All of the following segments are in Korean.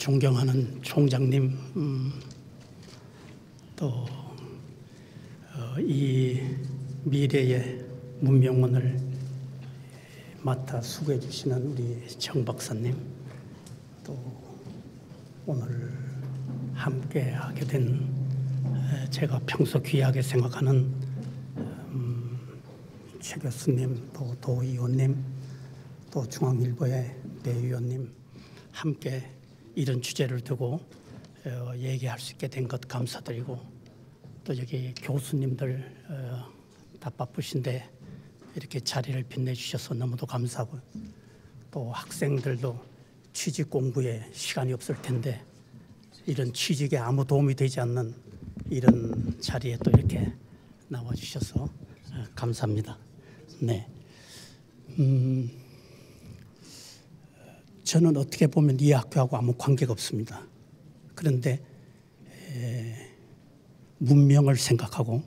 존경하는 총장님, 또 이 미래의 문명원을 맡아 수고해 주시는 우리 정 박사님, 또 오늘 함께 하게 된 제가 평소 귀하게 생각하는 최 교수님, 또 도 의원님, 또 중앙일보의 배 의원님, 함께 이런 주제를 두고 얘기할 수 있게 된 것 감사드리고, 또 여기 교수님들 다 바쁘신데 이렇게 자리를 빛내주셔서 너무도 감사하고, 또 학생들도 취직 공부에 시간이 없을 텐데 이런 취직에 아무 도움이 되지 않는 이런 자리에 또 이렇게 나와주셔서 감사합니다. 네. 저는 어떻게 보면 이 학교하고 아무 관계가 없습니다. 그런데 문명을 생각하고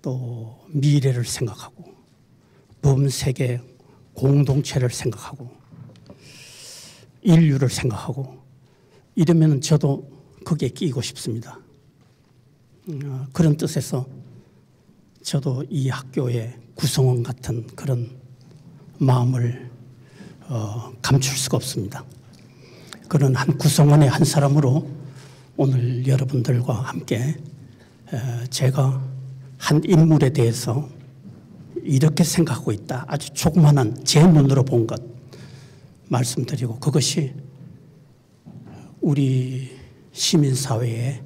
또 미래를 생각하고 범세계 공동체를 생각하고 인류를 생각하고 이러면 저도 거기에 끼고 싶습니다. 그런 뜻에서 저도 이 학교의 구성원 같은 그런 마음을 감출 수가 없습니다. 그런 한 구성원의 한 사람으로 오늘 여러분들과 함께 제가 한 인물에 대해서 이렇게 생각하고 있다, 아주 조그마한 제 눈으로 본 것 말씀드리고, 그것이 우리 시민사회에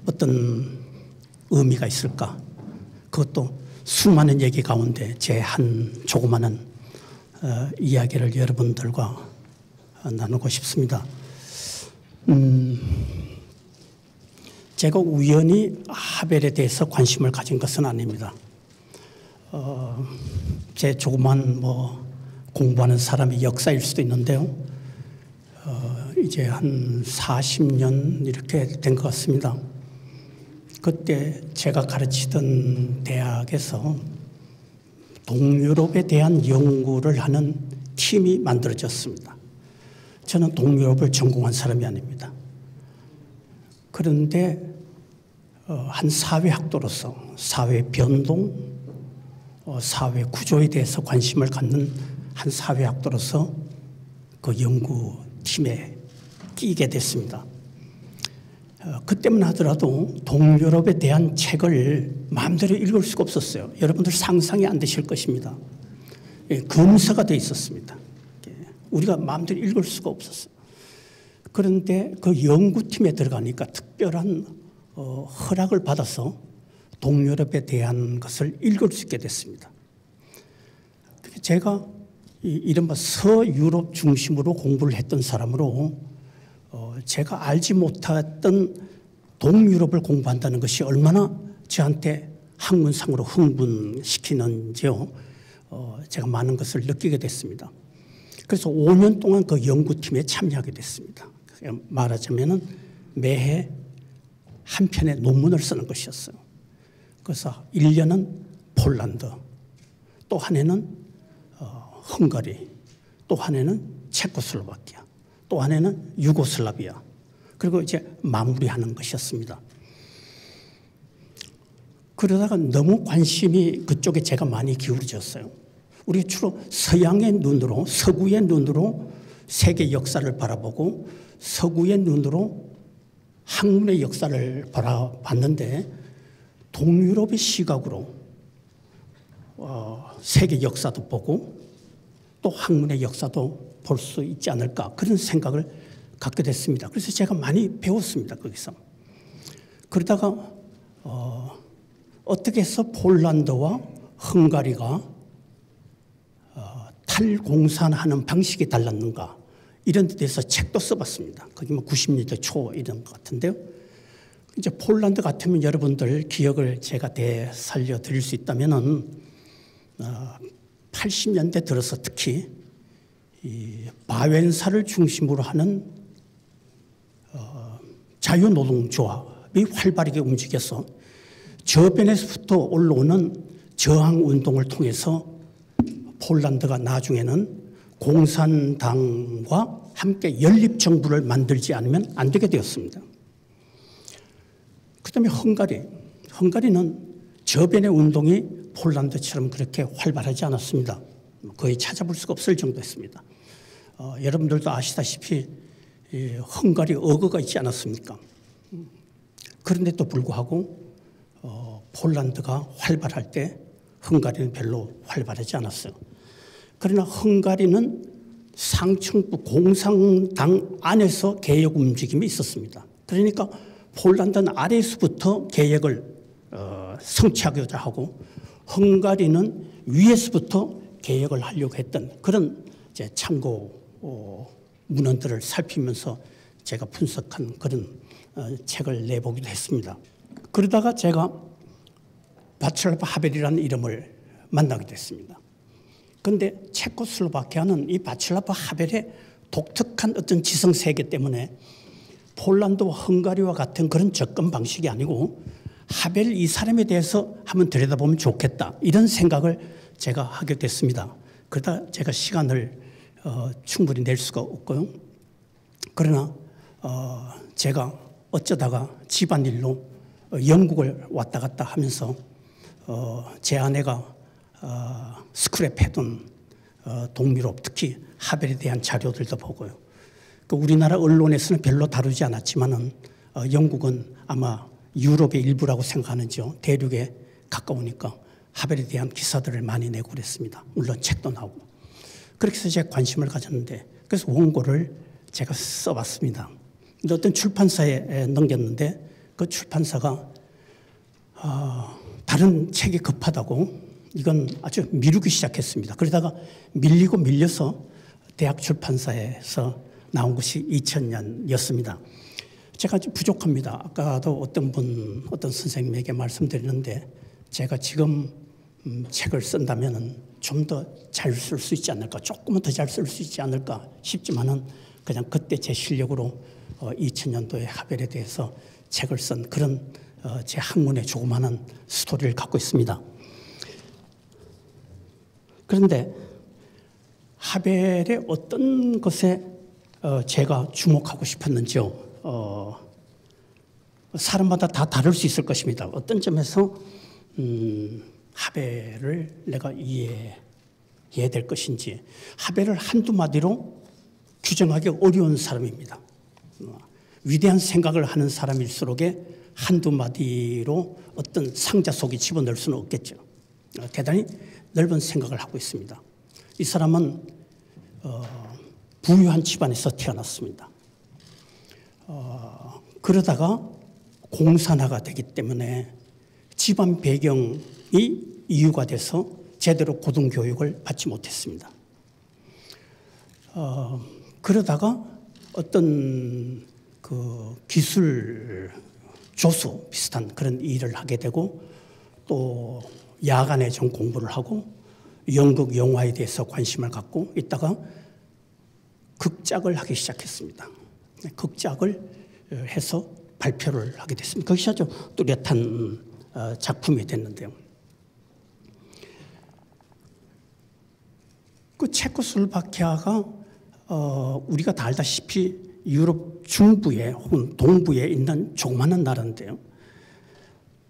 어떤 의미가 있을까, 그것도 수많은 얘기 가운데 제 한 조그마한 이야기를 여러분들과 나누고 싶습니다. 제가 우연히 하벨에 대해서 관심을 가진 것은 아닙니다. 제 조그만 공부하는 사람의 역사일 수도 있는데요. 이제 한 40년 이렇게 된 것 같습니다. 그때 제가 가르치던 대학에서 동유럽에 대한 연구를 하는 팀이 만들어졌습니다. 저는 동유럽을 전공한 사람이 아닙니다. 그런데 한 사회학도로서 사회 변동, 사회 구조에 대해서 관심을 갖는 한 사회학도로서 그 연구팀에 끼게 됐습니다. 그때만 하더라도 동유럽에 대한 책을 마음대로 읽을 수가 없었어요. 여러분들 상상이 안 되실 것입니다. 검사가 돼 있었습니다. 우리가 마음대로 읽을 수가 없었어요. 그런데 그 연구팀에 들어가니까 특별한 허락을 받아서 동유럽에 대한 것을 읽을 수 있게 됐습니다. 제가 이른바 서유럽 중심으로 공부를 했던 사람으로 제가 알지 못했던 동유럽을 공부한다는 것이 얼마나 저한테 학문상으로 흥분시키는지요. 제가 많은 것을 느끼게 됐습니다. 그래서 5년 동안 그 연구팀에 참여하게 됐습니다. 말하자면 매해 한 편의 논문을 쓰는 것이었어요. 그래서 1년은 폴란드, 또 한 해는 헝가리, 또 한 해는 체코슬로바키아, 또 한 해는 유고슬라비아, 그리고 이제 마무리하는 것이었습니다. 그러다가 너무 관심이 그쪽에 제가 많이 기울어졌어요. 우리 주로 서양의 눈으로, 서구의 눈으로 세계 역사를 바라보고 서구의 눈으로 학문의 역사를 바라봤는데, 동유럽의 시각으로 세계 역사도 보고 또 학문의 역사도 볼 수 있지 않을까, 그런 생각을 갖게 됐습니다. 그래서 제가 많이 배웠습니다, 거기서. 그러다가 어떻게 해서 폴란드와 헝가리가 탈공산하는 방식이 달랐는가, 이런 데 대해서 책도 써봤습니다. 거기 90년대 초 이런 것 같은데요. 이제 폴란드 같으면 여러분들 기억을 제가 되살려드릴 수 있다면은 80년대 들어서 특히 이 바웬사를 중심으로 하는 자유노동조합이 활발하게 움직여서 저변에서부터 올라오는 저항운동을 통해서 폴란드가 나중에는 공산당과 함께 연립정부를 만들지 않으면 안 되게 되었습니다. 그다음에 헝가리는 저변의 운동이 폴란드처럼 그렇게 활발하지 않았습니다. 거의 찾아볼 수가 없을 정도였습니다. 여러분들도 아시다시피 헝가리 어거가 있지 않았습니까? 그런데도 불구하고 폴란드가 활발할 때 헝가리는 별로 활발하지 않았어요. 그러나 헝가리는 상층부 공산당 안에서 개혁 움직임이 있었습니다. 그러니까 폴란드는 아래에서부터 개혁을 성취하고자 하고 헝가리는 위에서부터 개혁을 하려고 했던 그런 이제 참고 문헌들을 살피면서 제가 분석한 그런 책을 내보기도 했습니다. 그러다가 제가 바츠라프 하벨이라는 이름을 만나게 됐습니다. 그런데 체코슬로바키아는 이 바츠라프 하벨의 독특한 어떤 지성 세계 때문에 폴란드와 헝가리와 같은 그런 접근 방식이 아니고 하벨 이 사람에 대해서 한번 들여다보면 좋겠다 이런 생각을 제가 하게 됐습니다. 그러다 제가 시간을 충분히 낼 수가 없고요. 그러나 제가 어쩌다가 집안일로 영국을 왔다 갔다 하면서 제 아내가 스크랩해둔 동유럽 특히 하벨에 대한 자료들도 보고요. 우리나라 언론에서는 별로 다루지 않았지만은 영국은 아마 유럽의 일부라고 생각하는지요. 대륙에 가까우니까 하벨에 대한 기사들을 많이 내고 그랬습니다. 물론 책도 나오고. 그렇게 해서 제가 관심을 가졌는데 그래서 원고를 제가 써봤습니다. 근데 어떤 출판사에 넘겼는데 그 출판사가 다른 책이 급하다고 이건 아주 미루기 시작했습니다. 그러다가 밀리고 밀려서 대학 출판사에서 나온 것이 2000년이었습니다. 제가 좀 부족합니다. 아까도 어떤 선생님에게 말씀드렸는데 제가 지금 책을 쓴다면 좀 더 잘 쓸 수 있지 않을까, 조금은 더 잘 쓸 수 있지 않을까 싶지만은 그냥 그때 제 실력으로 2000년도에 하벨에 대해서 책을 쓴 그런 제 학문의 조그마한 스토리를 갖고 있습니다. 그런데 하벨의 어떤 것에 제가 주목하고 싶었는지요. 사람마다 다 다를 수 있을 것입니다. 어떤 점에서 하벨을 내가 이해해야 될 것인지. 하벨을 한두 마디로 규정하기 어려운 사람입니다. 위대한 생각을 하는 사람일수록에 한두 마디로 어떤 상자 속에 집어넣을 수는 없겠죠. 대단히 넓은 생각을 하고 있습니다. 이 사람은 부유한 집안에서 태어났습니다. 그러다가 공산화가 되기 때문에 집안 배경이 이유가 돼서 제대로 고등교육을 받지 못했습니다. 그러다가 어떤 그 기술 조수 비슷한 그런 일을 하게 되고 또 야간에 좀 공부를 하고 연극 영화에 대해서 관심을 갖고 있다가 극작을 하기 시작했습니다. 극작을 해서 발표를 하게 됐습니다. 그것이 아주 뚜렷한 작품이 됐는데요. 그 체코슬로바키아가 우리가 다 알다시피 유럽 중부에 혹은 동부에 있는 조그마한 나라인데요.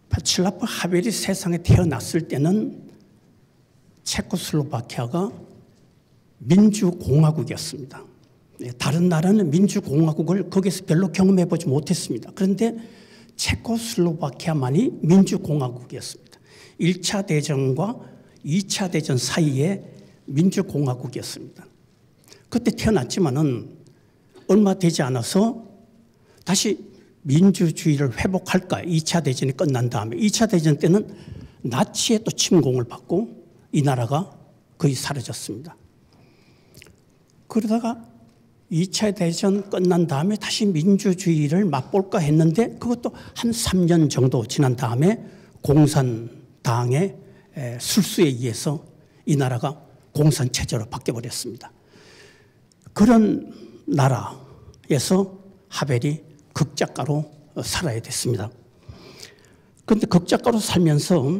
바츠라프 하벨이 세상에 태어났을 때는 체코슬로바키아가 민주공화국이었습니다. 다른 나라는 민주공화국을 거기서 별로 경험해보지 못했습니다. 그런데 체코슬로바키아만이 민주공화국이었습니다. 1차 대전과 2차 대전 사이에 민주공화국이었습니다. 그때 태어났지만은 얼마 되지 않아서 다시 민주주의를 회복할까 2차 대전이 끝난 다음에 2차 대전 때는 나치의 또 침공을 받고 이 나라가 거의 사라졌습니다. 그러다가 2차 대전 끝난 다음에 다시 민주주의를 맛볼까 했는데 그것도 한 3년 정도 지난 다음에 공산당의 술수에 의해서 이 나라가 공산체제로 바뀌어버렸습니다. 그런 나라에서 하벨이 극작가로 살아야 됐습니다. 그런데 극작가로 살면서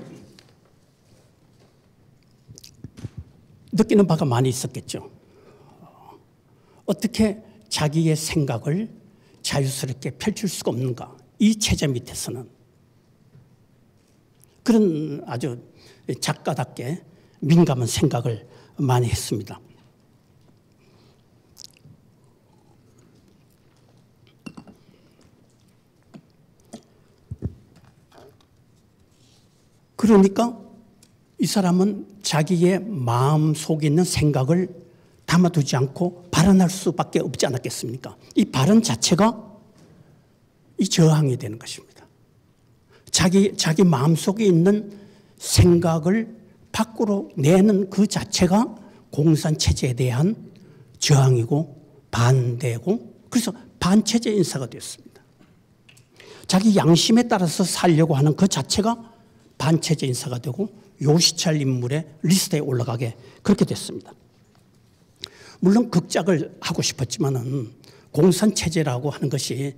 느끼는 바가 많이 있었겠죠. 어떻게 자기의 생각을 자유스럽게 펼칠 수가 없는가. 이 체제 밑에서는 그런 아주 작가답게 민감한 생각을 많이 했습니다. 그러니까 이 사람은 자기의 마음속에 있는 생각을 담아두지 않고 발언할 수밖에 없지 않았겠습니까? 이 발언 자체가 이 저항이 되는 것입니다. 자기 마음속에 있는 생각을 밖으로 내는 그 자체가 공산체제에 대한 저항이고 반대고, 그래서 반체제 인사가 됐습니다. 자기 양심에 따라서 살려고 하는 그 자체가 반체제 인사가 되고 요시찰 인물의 리스트에 올라가게 그렇게 됐습니다. 물론 극작을 하고 싶었지만은 공산체제라고 하는 것이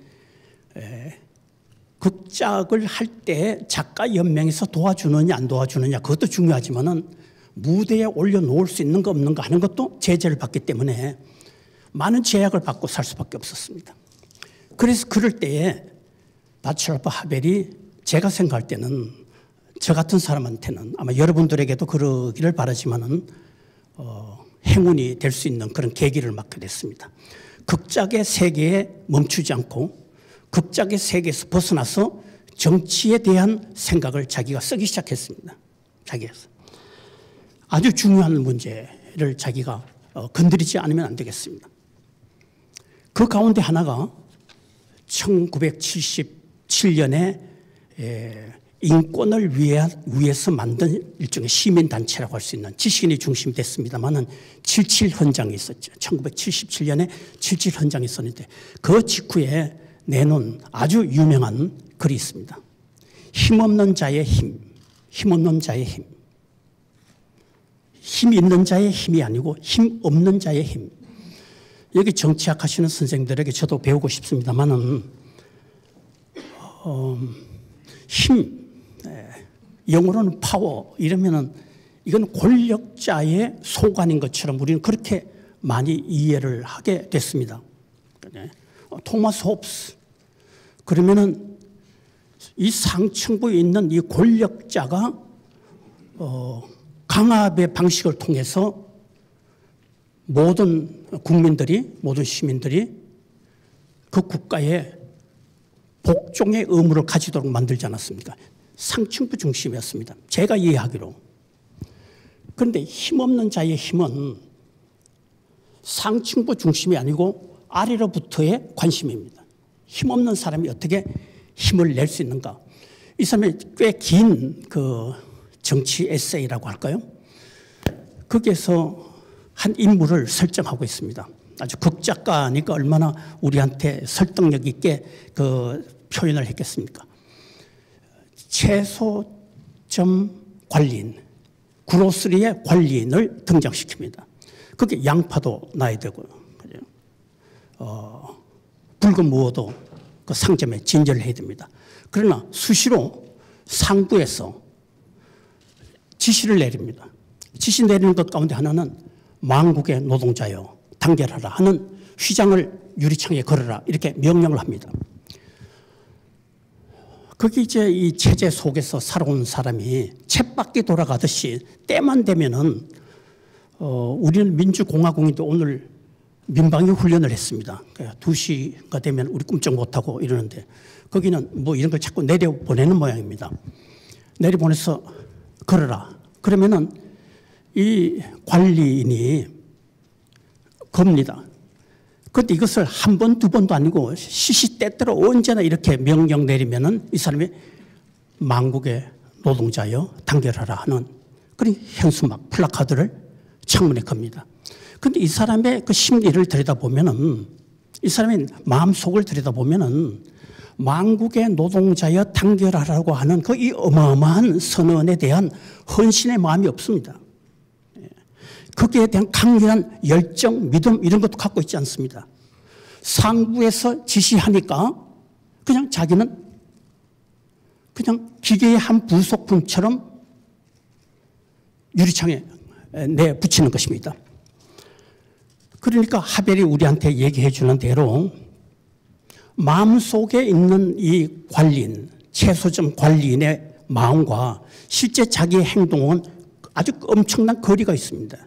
극작을 할 때 작가 연맹에서 도와주느냐 안 도와주느냐 그것도 중요하지만은 무대에 올려놓을 수 있는 거 없는 거 하는 것도 제재를 받기 때문에 많은 제약을 받고 살 수밖에 없었습니다. 그래서 그럴 때에 바츠라프 하벨이 제가 생각할 때는 저 같은 사람한테는 아마 여러분들에게도 그러기를 바라지만은 행운이 될 수 있는 그런 계기를 맞게 됐습니다. 극작의 세계에 멈추지 않고 극작의 세계에서 벗어나서 정치에 대한 생각을 자기가 쓰기 시작했습니다. 자기가 아주 중요한 문제를 자기가 건드리지 않으면 안 되겠습니다. 그 가운데 하나가 1977년에 인권을 위해서 만든 일종의 시민단체라고 할 수 있는 지식인이 중심이 됐습니다만은 77 헌장이 있었죠. 1977년에 77 헌장이 있었는데 그 직후에 내놓은 아주 유명한 글이 있습니다. 힘없는 자의 힘, 힘없는 자의 힘. 힘 있는 자의 힘이 아니고 힘 없는 자의 힘. 여기 정치학 하시는 선생님들에게 저도 배우고 싶습니다만은 힘, 영어로는 파워 이러면은 이건 권력자의 소관인 것처럼 우리는 그렇게 많이 이해를 하게 됐습니다. 토마스 홉스 그러면은 이 상층부에 있는 이 권력자가 강압의 방식을 통해서 모든 국민들이 모든 시민들이 그 국가의 복종의 의무를 가지도록 만들지 않았습니까? 상층부 중심이었습니다. 제가 이해하기로. 그런데 힘없는 자의 힘은 상층부 중심이 아니고 아래로부터의 관심입니다. 힘없는 사람이 어떻게 힘을 낼 수 있는가? 이 사람이 꽤 긴 그 정치 에세이라고 할까요? 거기에서 한 인물을 설정하고 있습니다. 아주 극작가니까 얼마나 우리한테 설득력 있게 그 표현을 했겠습니까? 채소점 관리인, 그로스리의 관리인을 등장시킵니다. 그게 양파도 놔야 되고요. 붉은 무어도 그 상점에 진열을 해야 됩니다. 그러나 수시로 상부에서 지시를 내립니다. 지시 내리는 것 가운데 하나는 만국의 노동자여 단결하라 하는 휘장을 유리창에 걸어라 이렇게 명령을 합니다. 거기 이제 이 체제 속에서 살아온 사람이 쳇바퀴 돌아가듯이 때만 되면은 우리는 민주공화국인데 오늘 민방위 훈련을 했습니다. 2시가 되면 우리 꼼짝 못하고 이러는데 거기는 뭐 이런 걸 자꾸 내려보내는 모양입니다. 내려보내서 걸어라. 그러면은 이 관리인이 겁니다. 그런데 이것을 한 번, 두 번도 아니고 시시때때로 언제나 이렇게 명령 내리면은 이 사람이 만국의 노동자여 단결하라 하는 그런 현수막, 플래카드를 창문에 겁니다. 그런데 이 사람의 그 심리를 들여다보면은 이 사람의 마음속을 들여다보면은 만국의 노동자여 단결하라고 하는 그 이 어마어마한 선언에 대한 헌신의 마음이 없습니다. 거기에 대한 강렬한 열정, 믿음 이런 것도 갖고 있지 않습니다. 상부에서 지시하니까 그냥 자기는 그냥 기계의 한 부속품처럼 유리창에 내붙이는 것입니다. 그러니까 하벨이 우리한테 얘기해 주는 대로 마음속에 있는 이 관리인, 채소점 관리인의 마음과 실제 자기의 행동은 아주 엄청난 거리가 있습니다.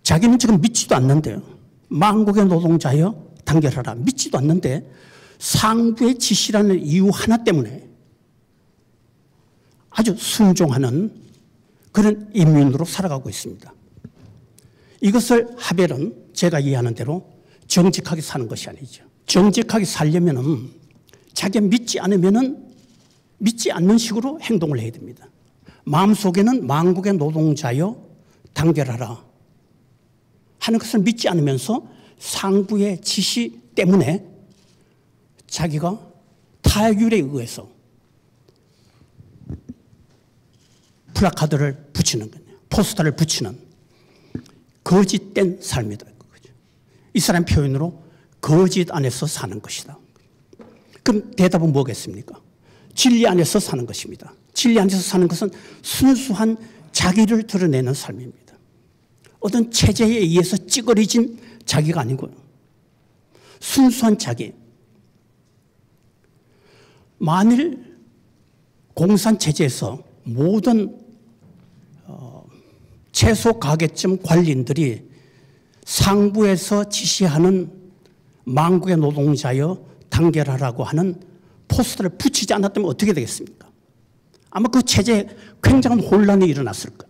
자기는 지금 믿지도 않는데요. 만국의 노동자여 단결하라. 믿지도 않는데 상부의 지시라는 이유 하나 때문에 아주 순종하는 그런 인민으로 살아가고 있습니다. 이것을 하벨은 제가 이해하는 대로 정직하게 사는 것이 아니죠. 정직하게 살려면은 자기가 믿지 않으면은 믿지 않는 식으로 행동을 해야 됩니다. 마음속에는 만국의 노동자여 단결하라 하는 것을 믿지 않으면서 상부의 지시 때문에 자기가 타율에 의해서 플라카드를 붙이는 거예요. 포스터를 붙이는 거짓된 삶이다. 이 사람 표현으로 거짓 안에서 사는 것이다. 그럼 대답은 뭐겠습니까? 진리 안에서 사는 것입니다. 진리 안에서 사는 것은 순수한 자기를 드러내는 삶입니다. 어떤 체제에 의해서 찌그러진 자기가 아니고요. 순수한 자기. 만일 공산체제에서 모든 채소 가게점 관리인들이 상부에서 지시하는 만국의 노동자여 단결하라고 하는 포스터를 붙이지 않았다면 어떻게 되겠습니까? 아마 그 체제에 굉장한 혼란이 일어났을 거예요.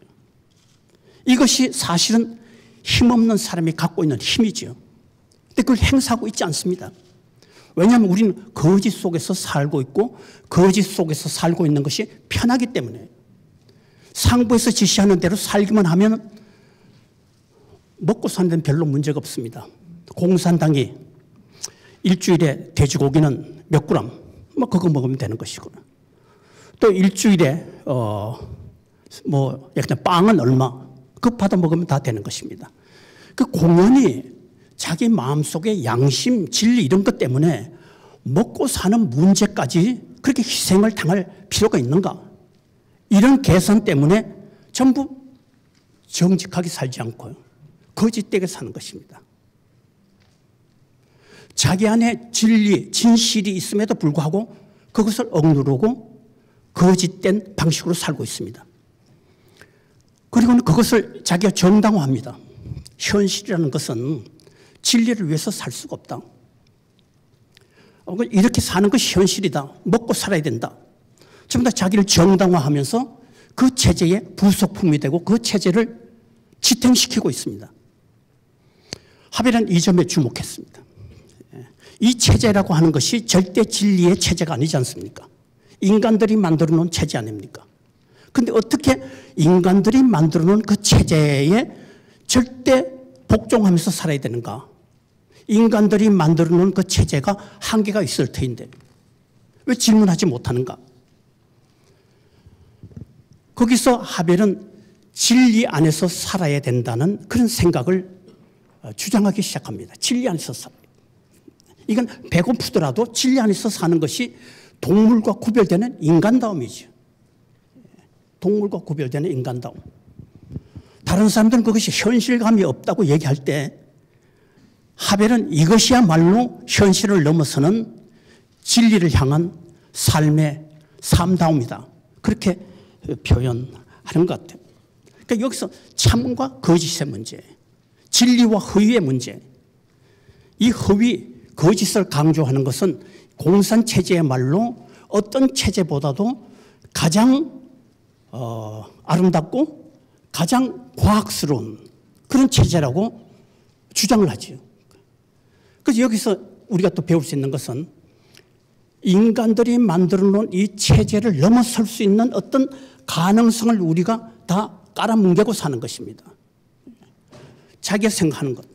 이것이 사실은 힘없는 사람이 갖고 있는 힘이죠. 근데 그걸 행사하고 있지 않습니다. 왜냐하면 우리는 거짓 속에서 살고 있고 거짓 속에서 살고 있는 것이 편하기 때문에 상부에서 지시하는 대로 살기만 하면 먹고 사는 데는 별로 문제가 없습니다. 공산당이 일주일에 돼지고기는 몇 그램, 뭐 그거 먹으면 되는 것이고, 또 일주일에 예를 들어 빵은 얼마, 그거 받아 먹으면 다 되는 것입니다. 그 공연이 자기 마음속에 양심, 진리 이런 것 때문에 먹고 사는 문제까지 그렇게 희생을 당할 필요가 있는가? 이런 계산 때문에 전부 정직하게 살지 않고요. 거짓되게 사는 것입니다. 자기 안에 진리, 진실이 있음에도 불구하고 그것을 억누르고 거짓된 방식으로 살고 있습니다. 그리고는 그것을 자기가 정당화합니다. 현실이라는 것은 진리를 위해서 살 수가 없다. 이렇게 사는 것이 현실이다. 먹고 살아야 된다. 전부 다 자기를 정당화하면서 그 체제의 부속품이 되고 그 체제를 지탱시키고 있습니다. 하벨은 이 점에 주목했습니다. 이 체제라고 하는 것이 절대 진리의 체제가 아니지 않습니까? 인간들이 만들어 놓은 체제 아닙니까? 그런데 어떻게 인간들이 만들어 놓은 그 체제에 절대 복종하면서 살아야 되는가? 인간들이 만들어 놓은 그 체제가 한계가 있을 터인데 왜 질문하지 못하는가? 거기서 하벨은 진리 안에서 살아야 된다는 그런 생각을 주장하기 시작합니다. 진리 안에서 살아야 된다. 이건 배고프더라도 진리 안에서 사는 것이 동물과 구별되는 인간다움이죠. 동물과 구별되는 인간다움. 다른 사람들은 그것이 현실감이 없다고 얘기할 때 하벨은 이것이야말로 현실을 넘어서는 진리를 향한 삶의 삶다움이다. 그렇게 표현하는 것 같아요. 그러니까 여기서 참과 거짓의 문제, 진리와 허위의 문제, 이 허위, 거짓을 강조하는 것은 공산체제의 말로 어떤 체제보다도 가장 아름답고 가장 과학스러운 그런 체제라고 주장을 하죠. 그래서 여기서 우리가 또 배울 수 있는 것은 인간들이 만들어 놓은 이 체제를 넘어설 수 있는 어떤 가능성을 우리가 다 깔아뭉개고 사는 것입니다. 자기가 생각하는 것.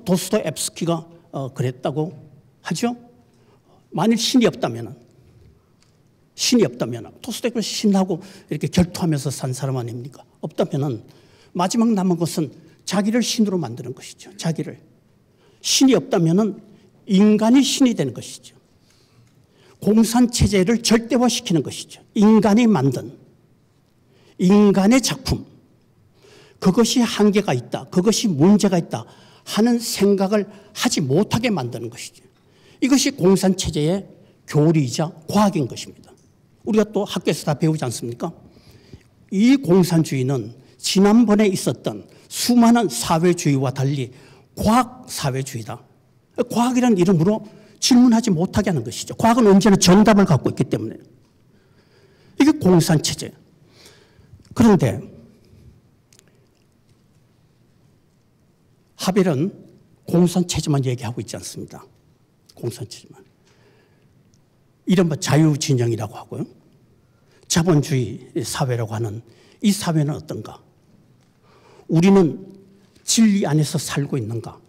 도스토옙스키가 그랬다고 하죠. 만일 신이 없다면 도스토옙스키가 신하고 이렇게 결투하면서 산 사람 아닙니까? 없다면 마지막 남은 것은 자기를 신으로 만드는 것이죠. 자기를. 신이 없다면 인간이 신이 되는 것이죠. 공산체제를 절대화시키는 것이죠. 인간이 만든 인간의 작품. 그것이 한계가 있다. 그것이 문제가 있다 하는 생각을 하지 못하게 만드는 것이죠. 이것이 공산체제의 교리이자 과학인 것입니다. 우리가 또 학교에서 다 배우지 않습니까? 이 공산주의는 지난번에 있었던 수많은 사회주의와 달리 과학사회주의다. 과학이라는 이름으로 질문하지 못하게 하는 것이죠. 과학은 언제나 정답을 갖고 있기 때문에. 이게 공산체제. 그런데 하벨은 공산체제만 얘기하고 있지 않습니다. 공산체제만. 이른바 자유진영이라고 하고요. 자본주의 사회라고 하는 이 사회는 어떤가? 우리는 진리 안에서 살고 있는가?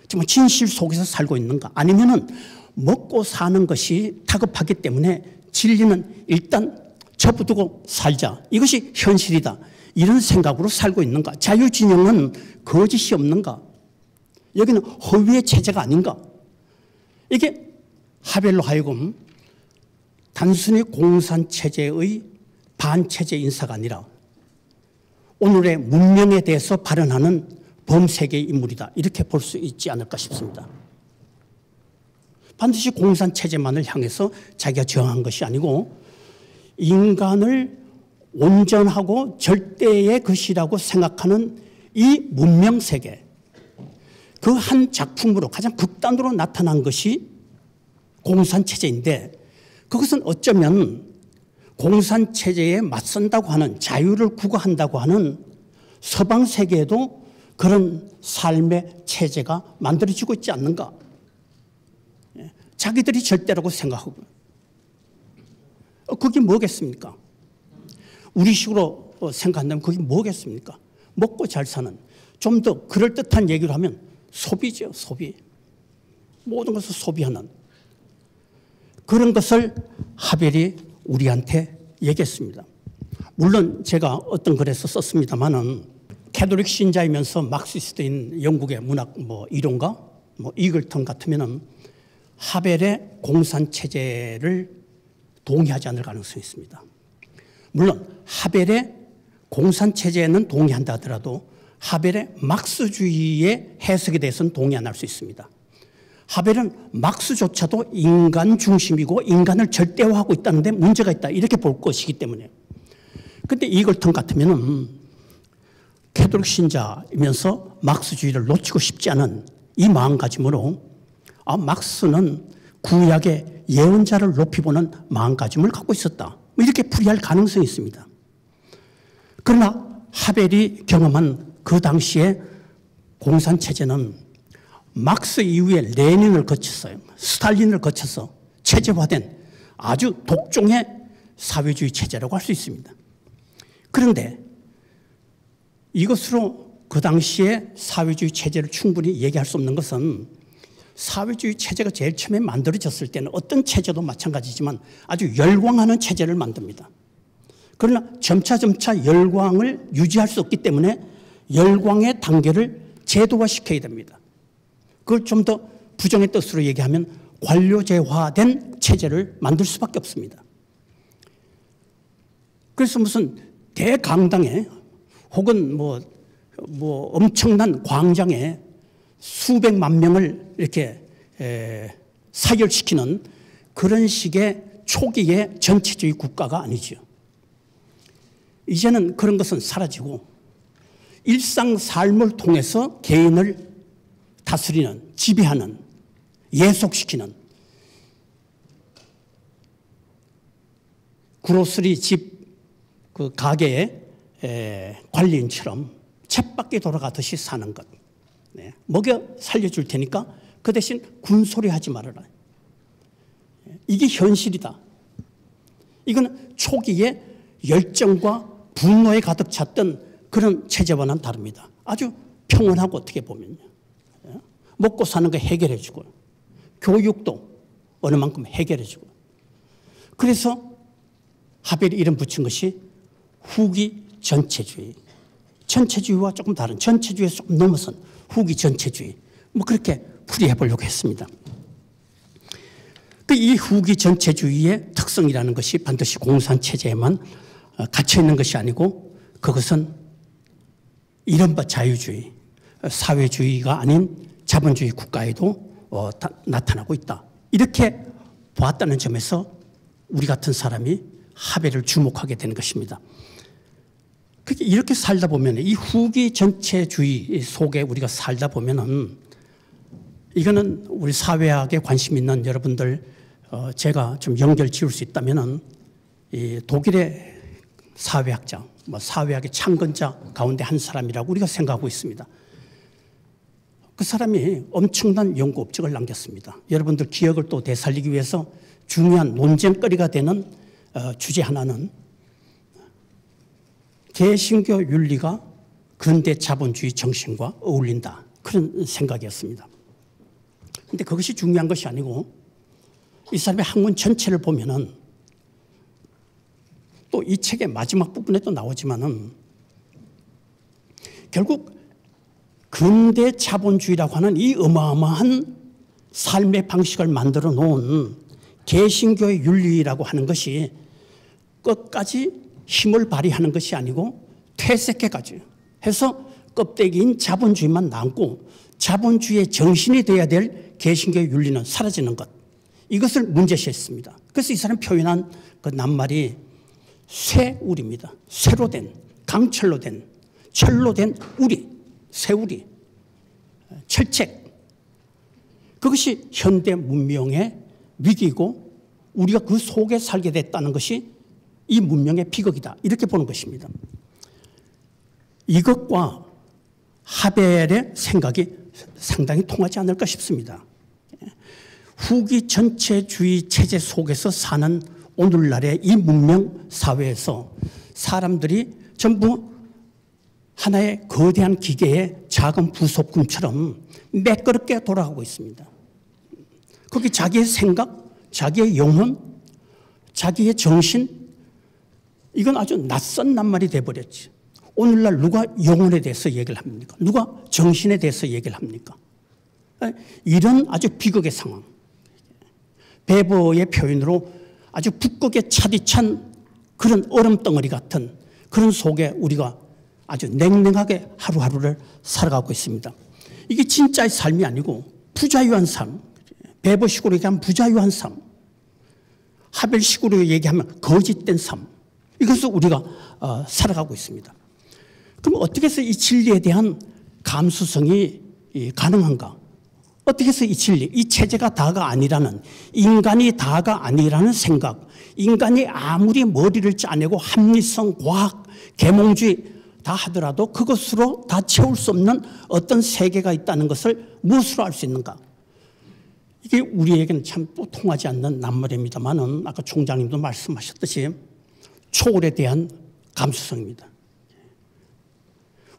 정말 진실 속에서 살고 있는가? 아니면은 먹고 사는 것이 다급하기 때문에 진리는 일단 접어두고 살자. 이것이 현실이다. 이런 생각으로 살고 있는가? 자유진영은 거짓이 없는가? 여기는 허위의 체제가 아닌가? 이게 하벨로 하여금 단순히 공산체제의 반체제 인사가 아니라 오늘의 문명에 대해서 발언하는 범세계의 인물이다. 이렇게 볼 수 있지 않을까 싶습니다. 반드시 공산체제만을 향해서 자기가 저항한 것이 아니고 인간을 온전하고 절대의 것이라고 생각하는 이 문명세계, 그 한 작품으로 가장 극단으로 나타난 것이 공산체제인데, 그것은 어쩌면 공산체제에 맞선다고 하는, 자유를 구가한다고 하는 서방 세계에도 그런 삶의 체제가 만들어지고 있지 않는가. 자기들이 절대라고 생각하고. 그게 뭐겠습니까? 우리식으로 생각한다면 그게 뭐겠습니까? 먹고 잘 사는, 좀 더 그럴듯한 얘기를 하면 소비죠, 소비. 모든 것을 소비하는 그런 것을 하벨이 우리한테 얘기했습니다. 물론 제가 어떤 글에서 썼습니다만은 캐톨릭 신자이면서 막시스트인 영국의 문학 이론가 이글턴 같으면은 하벨의 공산체제를 동의하지 않을 가능성이 있습니다. 물론 하벨의 공산체제는 동의한다 하더라도 하벨의 막스주의의 해석에 대해서는 동의 안 할 수 있습니다. 하벨은 막스조차도 인간 중심이고 인간을 절대화하고 있다는 데 문제가 있다, 이렇게 볼 것이기 때문에. 그런데 이글턴 같으면은 캐톨릭 신자이면서 막스주의를 놓치고 싶지 않은 이 마음가짐으로 막스는 구약의 예언자를 높이 보는 마음가짐을 갖고 있었다, 이렇게 풀이할 가능성이 있습니다. 그러나 하벨이 경험한 그 당시의 공산체제는 막스 이후에 레닌을 거쳐서, 스탈린을 거쳐서 체제화된 아주 독종의 사회주의 체제라고 할 수 있습니다. 그런데 이것으로 그 당시에 사회주의 체제를 충분히 얘기할 수 없는 것은, 사회주의 체제가 제일 처음에 만들어졌을 때는 어떤 체제도 마찬가지지만 아주 열광하는 체제를 만듭니다. 그러나 점차 열광을 유지할 수 없기 때문에 열광의 단계를 제도화시켜야 됩니다. 그걸 좀 더 부정의 뜻으로 얘기하면 관료제화된 체제를 만들 수밖에 없습니다. 그래서 무슨 대강당에 혹은 엄청난 광장에 수백만 명을 이렇게 사열시키는 그런 식의 초기의 전체주의 국가가 아니죠. 이제는 그런 것은 사라지고 일상 삶을 통해서 개인을 다스리는, 지배하는, 예속시키는, 그로스리 집 그 가게의 관리인처럼 쳇바퀴 돌아가듯이 사는 것. 먹여 살려줄 테니까 그 대신 군소리 하지 말아라. 이게 현실이다. 이건 초기에 열정과 분노에 가득 찼던 그런 체제와는 다릅니다. 아주 평온하고, 어떻게 보면요, 먹고 사는 거 해결해 주고, 교육도 어느 만큼 해결해 주고. 그래서 하벨이 이름 붙인 것이 후기 전체주의. 전체주의와 조금 다른, 전체주의에서 조금 넘어선 후기 전체주의, 그렇게 풀이해 보려고 했습니다. 이 후기 전체주의의 특성이라는 것이 반드시 공산체제에만 갇혀 있는 것이 아니고, 그것은 이른바 자유주의, 사회주의가 아닌 자본주의 국가에도 나타나고 있다. 이렇게 보았다는 점에서 우리 같은 사람이 하벨을 주목하게 되는 것입니다. 이렇게 살다 보면, 이 후기 전체주의 속에 우리가 살다 보면은, 이거는 우리 사회학에 관심 있는 여러분들, 제가 좀 연결 지을 수 있다면은, 이 독일의 사회학자, 사회학의 창건자 가운데 한 사람이라고 우리가 생각하고 있습니다. 그 사람이 엄청난 연구 업적을 남겼습니다. 여러분들 기억을 또 되살리기 위해서 중요한 논쟁거리가 되는 주제 하나는 개신교 윤리가 근대 자본주의 정신과 어울린다. 그런 생각이었습니다. 그런데 그것이 중요한 것이 아니고 이 사람의 학문 전체를 보면은 또 이 책의 마지막 부분에도 나오지만은 결국 근대 자본주의라고 하는 이 어마어마한 삶의 방식을 만들어 놓은 개신교의 윤리라고 하는 것이 끝까지 힘을 발휘하는 것이 아니고 퇴색해가지고 해서 껍데기인 자본주의만 남고 자본주의의 정신이 되어야 될 개신교의 윤리는 사라지는 것. 이것을 문제시했습니다. 그래서 이 사람이 표현한 그 낱말이 쇠우리입니다. 쇠로 된, 강철로 된, 철로 된 우리, 쇠우리, 철책. 그것이 현대 문명의 위기이고 우리가 그 속에 살게 됐다는 것이 이 문명의 비극이다. 이렇게 보는 것입니다. 이것과 하벨의 생각이 상당히 통하지 않을까 싶습니다. 후기 전체주의 체제 속에서 사는 오늘날의 이 문명 사회에서 사람들이 전부 하나의 거대한 기계의 작은 부속품처럼 매끄럽게 돌아가고 있습니다. 거기 자기의 생각, 자기의 영혼, 자기의 정신, 이건 아주 낯선 낱말이 돼버렸지. 오늘날 누가 영혼에 대해서 얘기를 합니까? 누가 정신에 대해서 얘기를 합니까? 이런 아주 비극의 상황. 베버의 표현으로 아주 북극에 차디찬 그런 얼음덩어리 같은 그런 속에 우리가 아주 냉랭하게 하루하루를 살아가고 있습니다. 이게 진짜의 삶이 아니고 부자유한 삶, 베버식으로 얘기하면 부자유한 삶, 하벨식으로 얘기하면 거짓된 삶, 이것을 우리가 살아가고 있습니다. 그럼 어떻게 해서 이 진리에 대한 감수성이 가능한가? 어떻게 해서 이 진리, 이 체제가 다가 아니라는, 인간이 다가 아니라는 생각, 인간이 아무리 머리를 짜내고 합리성, 과학, 계몽주의 다 하더라도 그것으로 다 채울 수 없는 어떤 세계가 있다는 것을 무엇으로 알 수 있는가? 이게 우리에게는 참 또 통하지 않는 낱말입니다만은 아까 총장님도 말씀하셨듯이 초월에 대한 감수성입니다.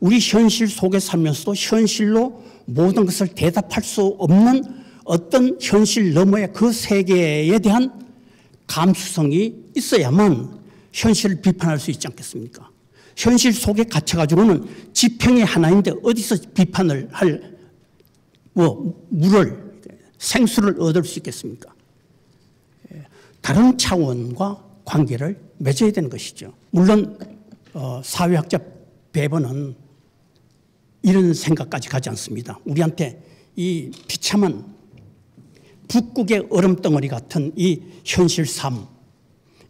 우리 현실 속에 살면서도 현실로 모든 것을 대답할 수 없는 어떤 현실 너머의 그 세계에 대한 감수성이 있어야만 현실을 비판할 수 있지 않겠습니까? 현실 속에 갇혀가지고는 지평이 하나인데 어디서 비판을 할 물을, 생수를 얻을 수 있겠습니까? 다른 차원과 관계를 맺어야 되는 것이죠. 물론 사회학자 베버는 이런 생각까지 가지 않습니다. 우리한테 이 비참한 북극의 얼음덩어리 같은 이 현실 삶,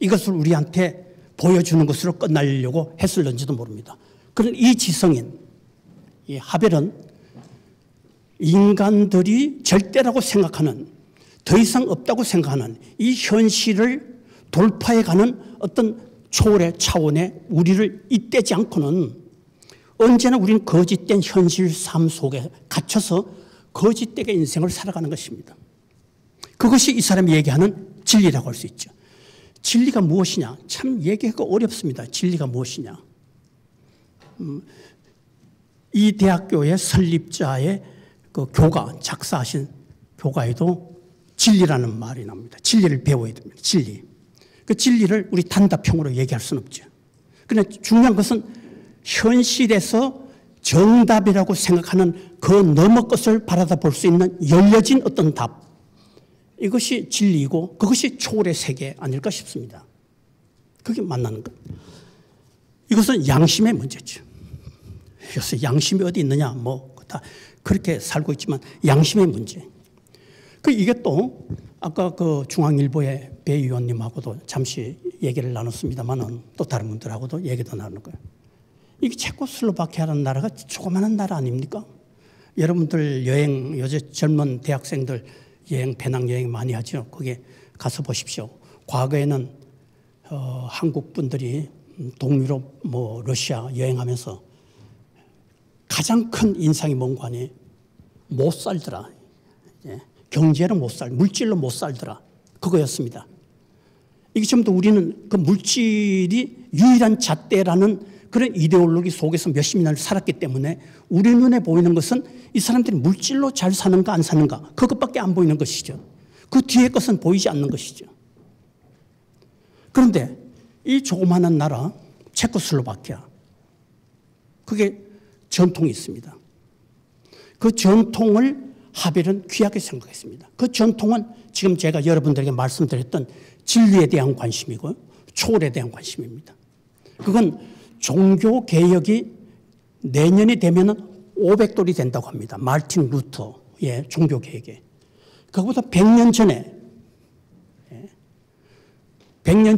이것을 우리한테 보여주는 것으로 끝나려고 했을는지도 모릅니다. 그런 이 지성인 이 하벨은 인간들이 절대라고 생각하는, 더 이상 없다고 생각하는 이 현실을 돌파해가는 어떤 초월의 차원에 우리를 잇대지 않고는 언제나 우리는 거짓된 현실 삶 속에 갇혀서 거짓되게 인생을 살아가는 것입니다. 그것이 이 사람이 얘기하는 진리라고 할 수 있죠. 진리가 무엇이냐? 참 얘기하기가 어렵습니다. 진리가 무엇이냐? 이 대학교의 설립자의 그 교가, 작사하신 교가에도 진리라는 말이 나옵니다. 진리를 배워야 됩니다. 진리. 그 진리를 우리 단답형으로 얘기할 수는 없죠. 그러나 중요한 것은 현실에서 정답이라고 생각하는 그 너머 것을 바라다 볼 수 있는 열려진 어떤 답. 이것이 진리이고 그것이 초월의 세계 아닐까 싶습니다. 그게 만나는 것. 이것은 양심의 문제죠. 그래서 양심이 어디 있느냐? 다 그렇게 살고 있지만 양심의 문제. 이게 또 아까 그 중앙일보의 배 의원님하고도 잠시 얘기를 나눴습니다만은 또 다른 분들하고도 얘기도 나눌 거예요. 이게 체코슬로바키아라는 나라가 조그마한 나라 아닙니까? 여러분들 여행, 요새 젊은 대학생들 여행, 배낭여행 많이 하죠. 거기에 가서 보십시오. 과거에는 한국 분들이 동유럽, 러시아 여행하면서 가장 큰 인상이 뭔가 하니 못 살더라. 예. 경제로 못 물질로 못 살더라. 그거였습니다. 이게 전부 우리는 그 물질이 유일한 잣대라는 그런 이데올로기 속에서 몇십 년을 살았기 때문에 우리 눈에 보이는 것은 이 사람들이 물질로 잘 사는가 안 사는가 그것밖에 안 보이는 것이죠. 그 뒤에 것은 보이지 않는 것이죠. 그런데 이 조그마한 나라 체코슬로바키아 그게 전통이 있습니다. 그 전통을 하벨은 귀하게 생각했습니다. 그 전통은 지금 제가 여러분들에게 말씀드렸던 진리에 대한 관심이고 초월에 대한 관심입니다. 그건 종교개혁이 내년이 되면 500돌이 된다고 합니다. 마르틴 루터의 종교개혁에. 그것보다 100년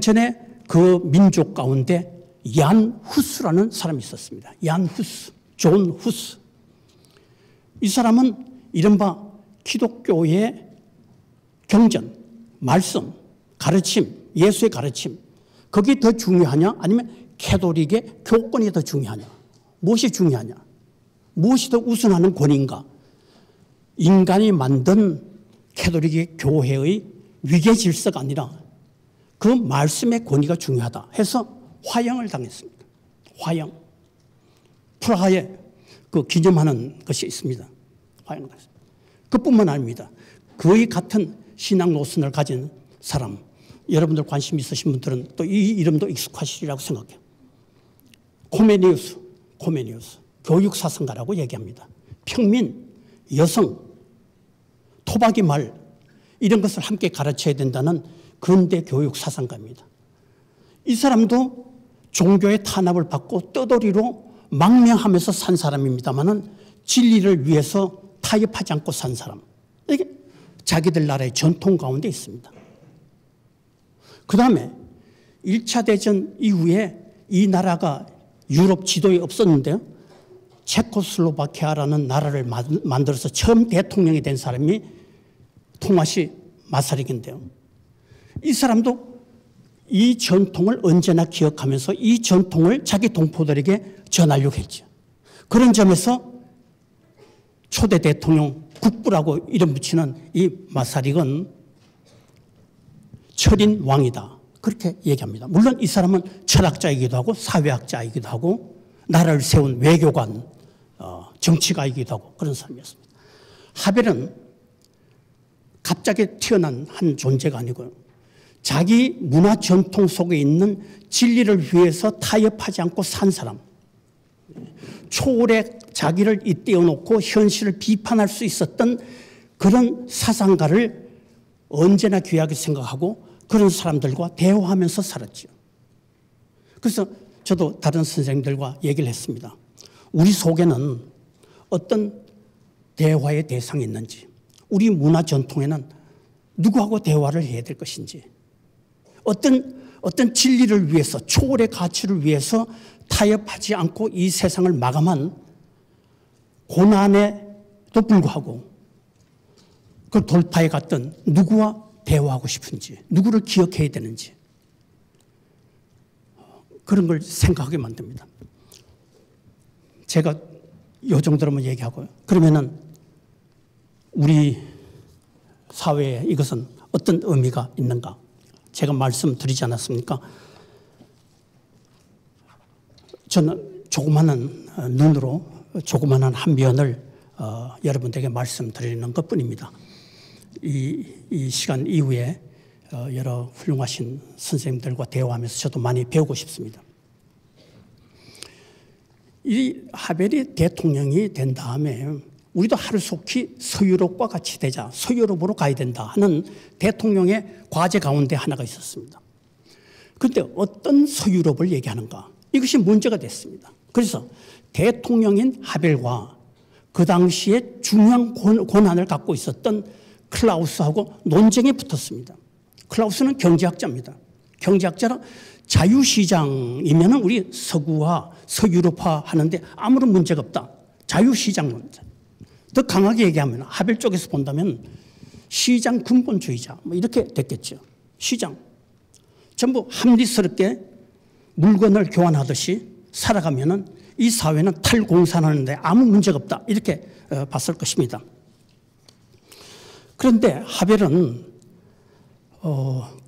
전에 그 민족 가운데 얀 후스라는 사람이 있었습니다. 얀 후스, 존 후스. 이 사람은 이른바 기독교의 경전, 말씀, 가르침, 예수의 가르침 그게 더 중요하냐 아니면 캐톨릭의 교권이 더 중요하냐 무엇이 중요하냐 무엇이 더 우선하는 권위인가 인간이 만든 캐톨릭의 교회의 위계 질서가 아니라 그 말씀의 권위가 중요하다 해서 화형을 당했습니다. 화형. 프라하에 그 기념하는 것이 있습니다. 화형을 당했습니다. 그뿐만 아닙니다. 거의 같은 신앙 노선을 가진 사람 여러분들 관심 있으신 분들은 또 이 이름도 익숙하시리라고 생각해요. 코메니우스 교육사상가라고 얘기합니다. 평민, 여성, 토박이 말 이런 것을 함께 가르쳐야 된다는 근대 교육사상가입니다. 이 사람도 종교의 탄압을 받고 떠돌이로 망명하면서 산 사람입니다마는 진리를 위해서 타협하지 않고 산 사람. 이게 자기들 나라의 전통 가운데 있습니다. 그 다음에 1차 대전 이후에 이 나라가 유럽 지도에 없었는데요. 체코슬로바키아라는 나라를 만들어서 처음 대통령이 된 사람이 토마시 마사릭인데요. 이 사람도 이 전통을 언제나 기억하면서 이 전통을 자기 동포들에게 전하려고 했죠. 그런 점에서 초대 대통령 국부라고 이름 붙이는 이 마사릭은 철인 왕이다. 그렇게 얘기합니다. 물론 이 사람은 철학자이기도 하고 사회학자이기도 하고 나라를 세운 외교관, 정치가이기도 하고 그런 사람이었습니다. 하벨은 갑자기 태어난 한 존재가 아니고요. 자기 문화 전통 속에 있는 진리를 위해서 타협하지 않고 산 사람. 초월에 자기를 잇대어 놓고 현실을 비판할 수 있었던 그런 사상가를 언제나 귀하게 생각하고 그런 사람들과 대화하면서 살았죠. 그래서 저도 다른 선생님들과 얘기를 했습니다. 우리 속에는 어떤 대화의 대상이 있는지 우리 문화 전통에는 누구하고 대화를 해야 될 것인지 어떤 진리를 위해서 초월의 가치를 위해서 타협하지 않고 이 세상을 마감한 고난에도 불구하고 그걸 돌파해 갔던 누구와 대화하고 싶은지 누구를 기억해야 되는지 그런 걸 생각하게 만듭니다. 제가 이 정도로만 얘기하고요. 그러면은 우리 사회에 이것은 어떤 의미가 있는가? 제가 말씀드리지 않았습니까? 저는 조그마한 눈으로 조그마한 한 면을 여러분들에게 말씀드리는 것뿐입니다. 이 시간 이후에 여러 훌륭하신 선생님들과 대화하면서 저도 많이 배우고 싶습니다. 이 하벨이 대통령이 된 다음에 우리도 하루속히 서유럽과 같이 되자, 서유럽으로 가야 된다 하는 대통령의 과제 가운데 하나가 있었습니다. 그런데 어떤 서유럽을 얘기하는가? 이것이 문제가 됐습니다. 그래서 대통령인 하벨과 그 당시에 중요한 권한을 갖고 있었던 클라우스하고 논쟁에 붙었습니다. 클라우스는 경제학자입니다. 경제학자라 자유시장이면 우리 서구화, 서유럽화 하는데 아무런 문제가 없다. 자유시장 문제. 더 강하게 얘기하면 하벨 쪽에서 본다면 시장 근본주의자 뭐 이렇게 됐겠죠. 시장. 전부 합리스럽게 물건을 교환하듯이 살아가면은 이 사회는 탈공산하는데 아무 문제가 없다. 이렇게 봤을 것입니다. 그런데 하벨은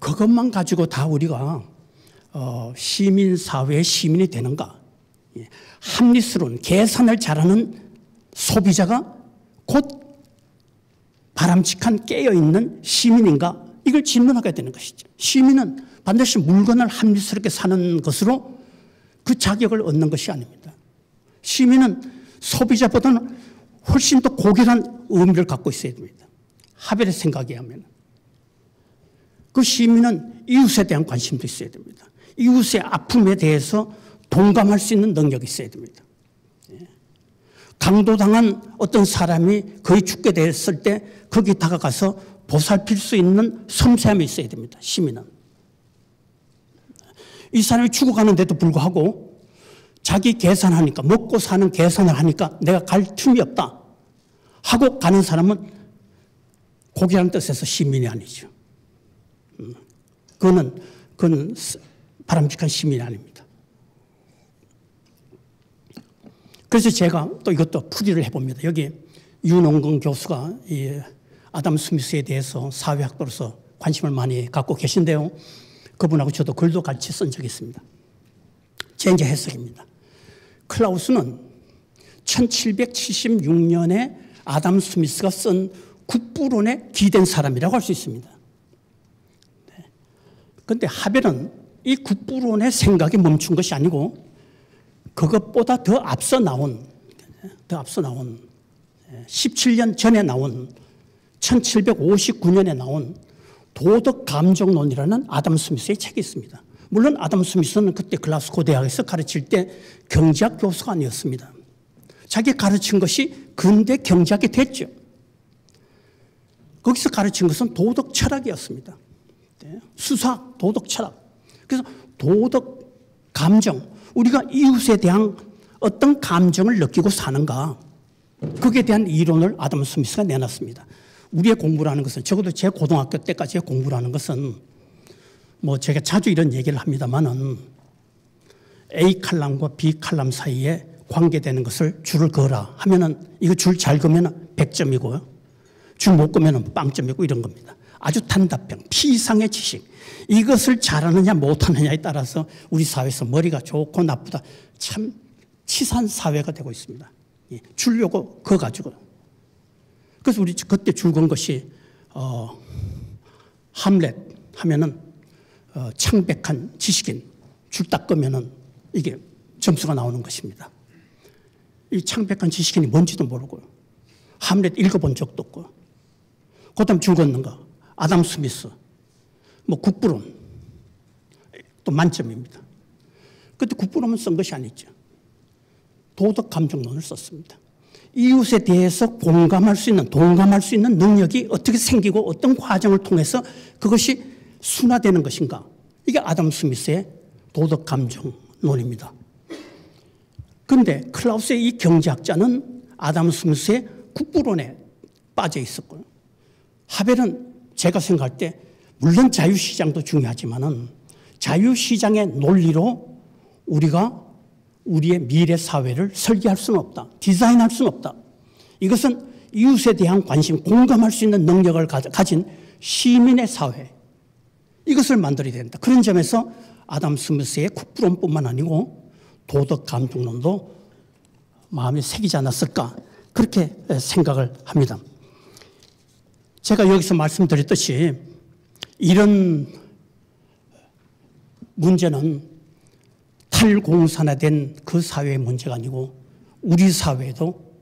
그것만 가지고 다 우리가 시민사회의 시민이 되는가? 합리스러운 계산을 잘하는 소비자가 곧 바람직한 깨어있는 시민인가? 이걸 질문하게 되는 것이죠. 시민은 반드시 물건을 합리스럽게 사는 것으로 그 자격을 얻는 것이 아닙니다. 시민은 소비자보다는 훨씬 더 고결한 의미를 갖고 있어야 됩니다. 하벨의 생각에 하면. 그 시민은 이웃에 대한 관심도 있어야 됩니다. 이웃의 아픔에 대해서 동감할 수 있는 능력이 있어야 됩니다. 강도당한 어떤 사람이 거의 죽게 됐을 때 거기 다가가서 보살필 수 있는 섬세함이 있어야 됩니다. 시민은. 이 사람이 죽어가는데도 불구하고 자기 계산하니까 먹고 사는 계산을 하니까 내가 갈 틈이 없다 하고 가는 사람은 고귀한 뜻에서 시민이 아니죠. 그거는 바람직한 시민이 아닙니다. 그래서 제가 또 이것도 풀이를 해봅니다. 여기 윤홍근 교수가 이 아담 스미스에 대해서 사회학도로서 관심을 많이 갖고 계신데요. 그분하고 저도 글도 같이 쓴 적이 있습니다. 제 이제 해석입니다. 클라우스는 1776년에 아담 스미스가 쓴 국부론에 기댄 사람이라고 할 수 있습니다. 그런데 하벨은 이 국부론의 생각에 멈춘 것이 아니고 그것보다 더 앞서 나온 17년 전에 나온 1759년에 나온 도덕감정론이라는 아담 스미스의 책이 있습니다. 물론 아담 스미스는 그때 글라스고 대학에서 가르칠 때 경제학 교수가 아니었습니다. 자기 가르친 것이 근대 경제학이 됐죠. 거기서 가르친 것은 도덕 철학이었습니다. 수사, 도덕 철학. 그래서 도덕 감정, 우리가 이웃에 대한 어떤 감정을 느끼고 사는가, 거기에 대한 이론을 아담 스미스가 내놨습니다. 우리의 공부라는 것은, 적어도 제 고등학교 때까지의 공부라는 것은 뭐 제가 자주 이런 얘기를 합니다만은 A 칼럼과 B 칼럼 사이에 관계되는 것을 줄을 그어라 하면은 이거 줄 잘 그으면 100점이고요. 줄 못 그으면 빵점이고 이런 겁니다. 아주 단답형, 피 이상의 지식. 이것을 잘하느냐 못하느냐에 따라서 우리 사회에서 머리가 좋고 나쁘다 참 치산 사회가 되고 있습니다. 줄 요거 그어가지고. 그래서 우리 그때 줄 그은 것이 함렛 하면은 창백한 지식인 줄 딱 끄면은 이게 점수가 나오는 것입니다. 이 창백한 지식인이 뭔지도 모르고요. 함렛 읽어본 적도 없고. 그다음 줄 긋는 거. 아담 스미스, 뭐 국부론, 또 만점입니다. 그때 국부론은 쓴 것이 아니죠. 도덕감정론을 썼습니다. 이웃에 대해서 공감할 수 있는, 동감할 수 있는 능력이 어떻게 생기고 어떤 과정을 통해서 그것이 순화되는 것인가. 이게 아담 스미스의 도덕감정론입니다. 그런데 클라우스의 이 경제학자는 아담 스미스의 국부론에 빠져 있었고요. 하벨은 제가 생각할 때 물론 자유시장도 중요하지만은 자유시장의 논리로 우리가 우리의 미래 사회를 설계할 수는 없다. 디자인할 수는 없다. 이것은 이웃에 대한 관심, 공감할 수 있는 능력을 가진 시민의 사회. 이것을 만들어야 된다. 그런 점에서 아담 스미스의 국부론뿐만 아니고 도덕감정론도 마음에 새기지 않았을까. 그렇게 생각을 합니다. 제가 여기서 말씀드렸듯이 이런 문제는 탈공산화된 그 사회의 문제가 아니고 우리 사회에도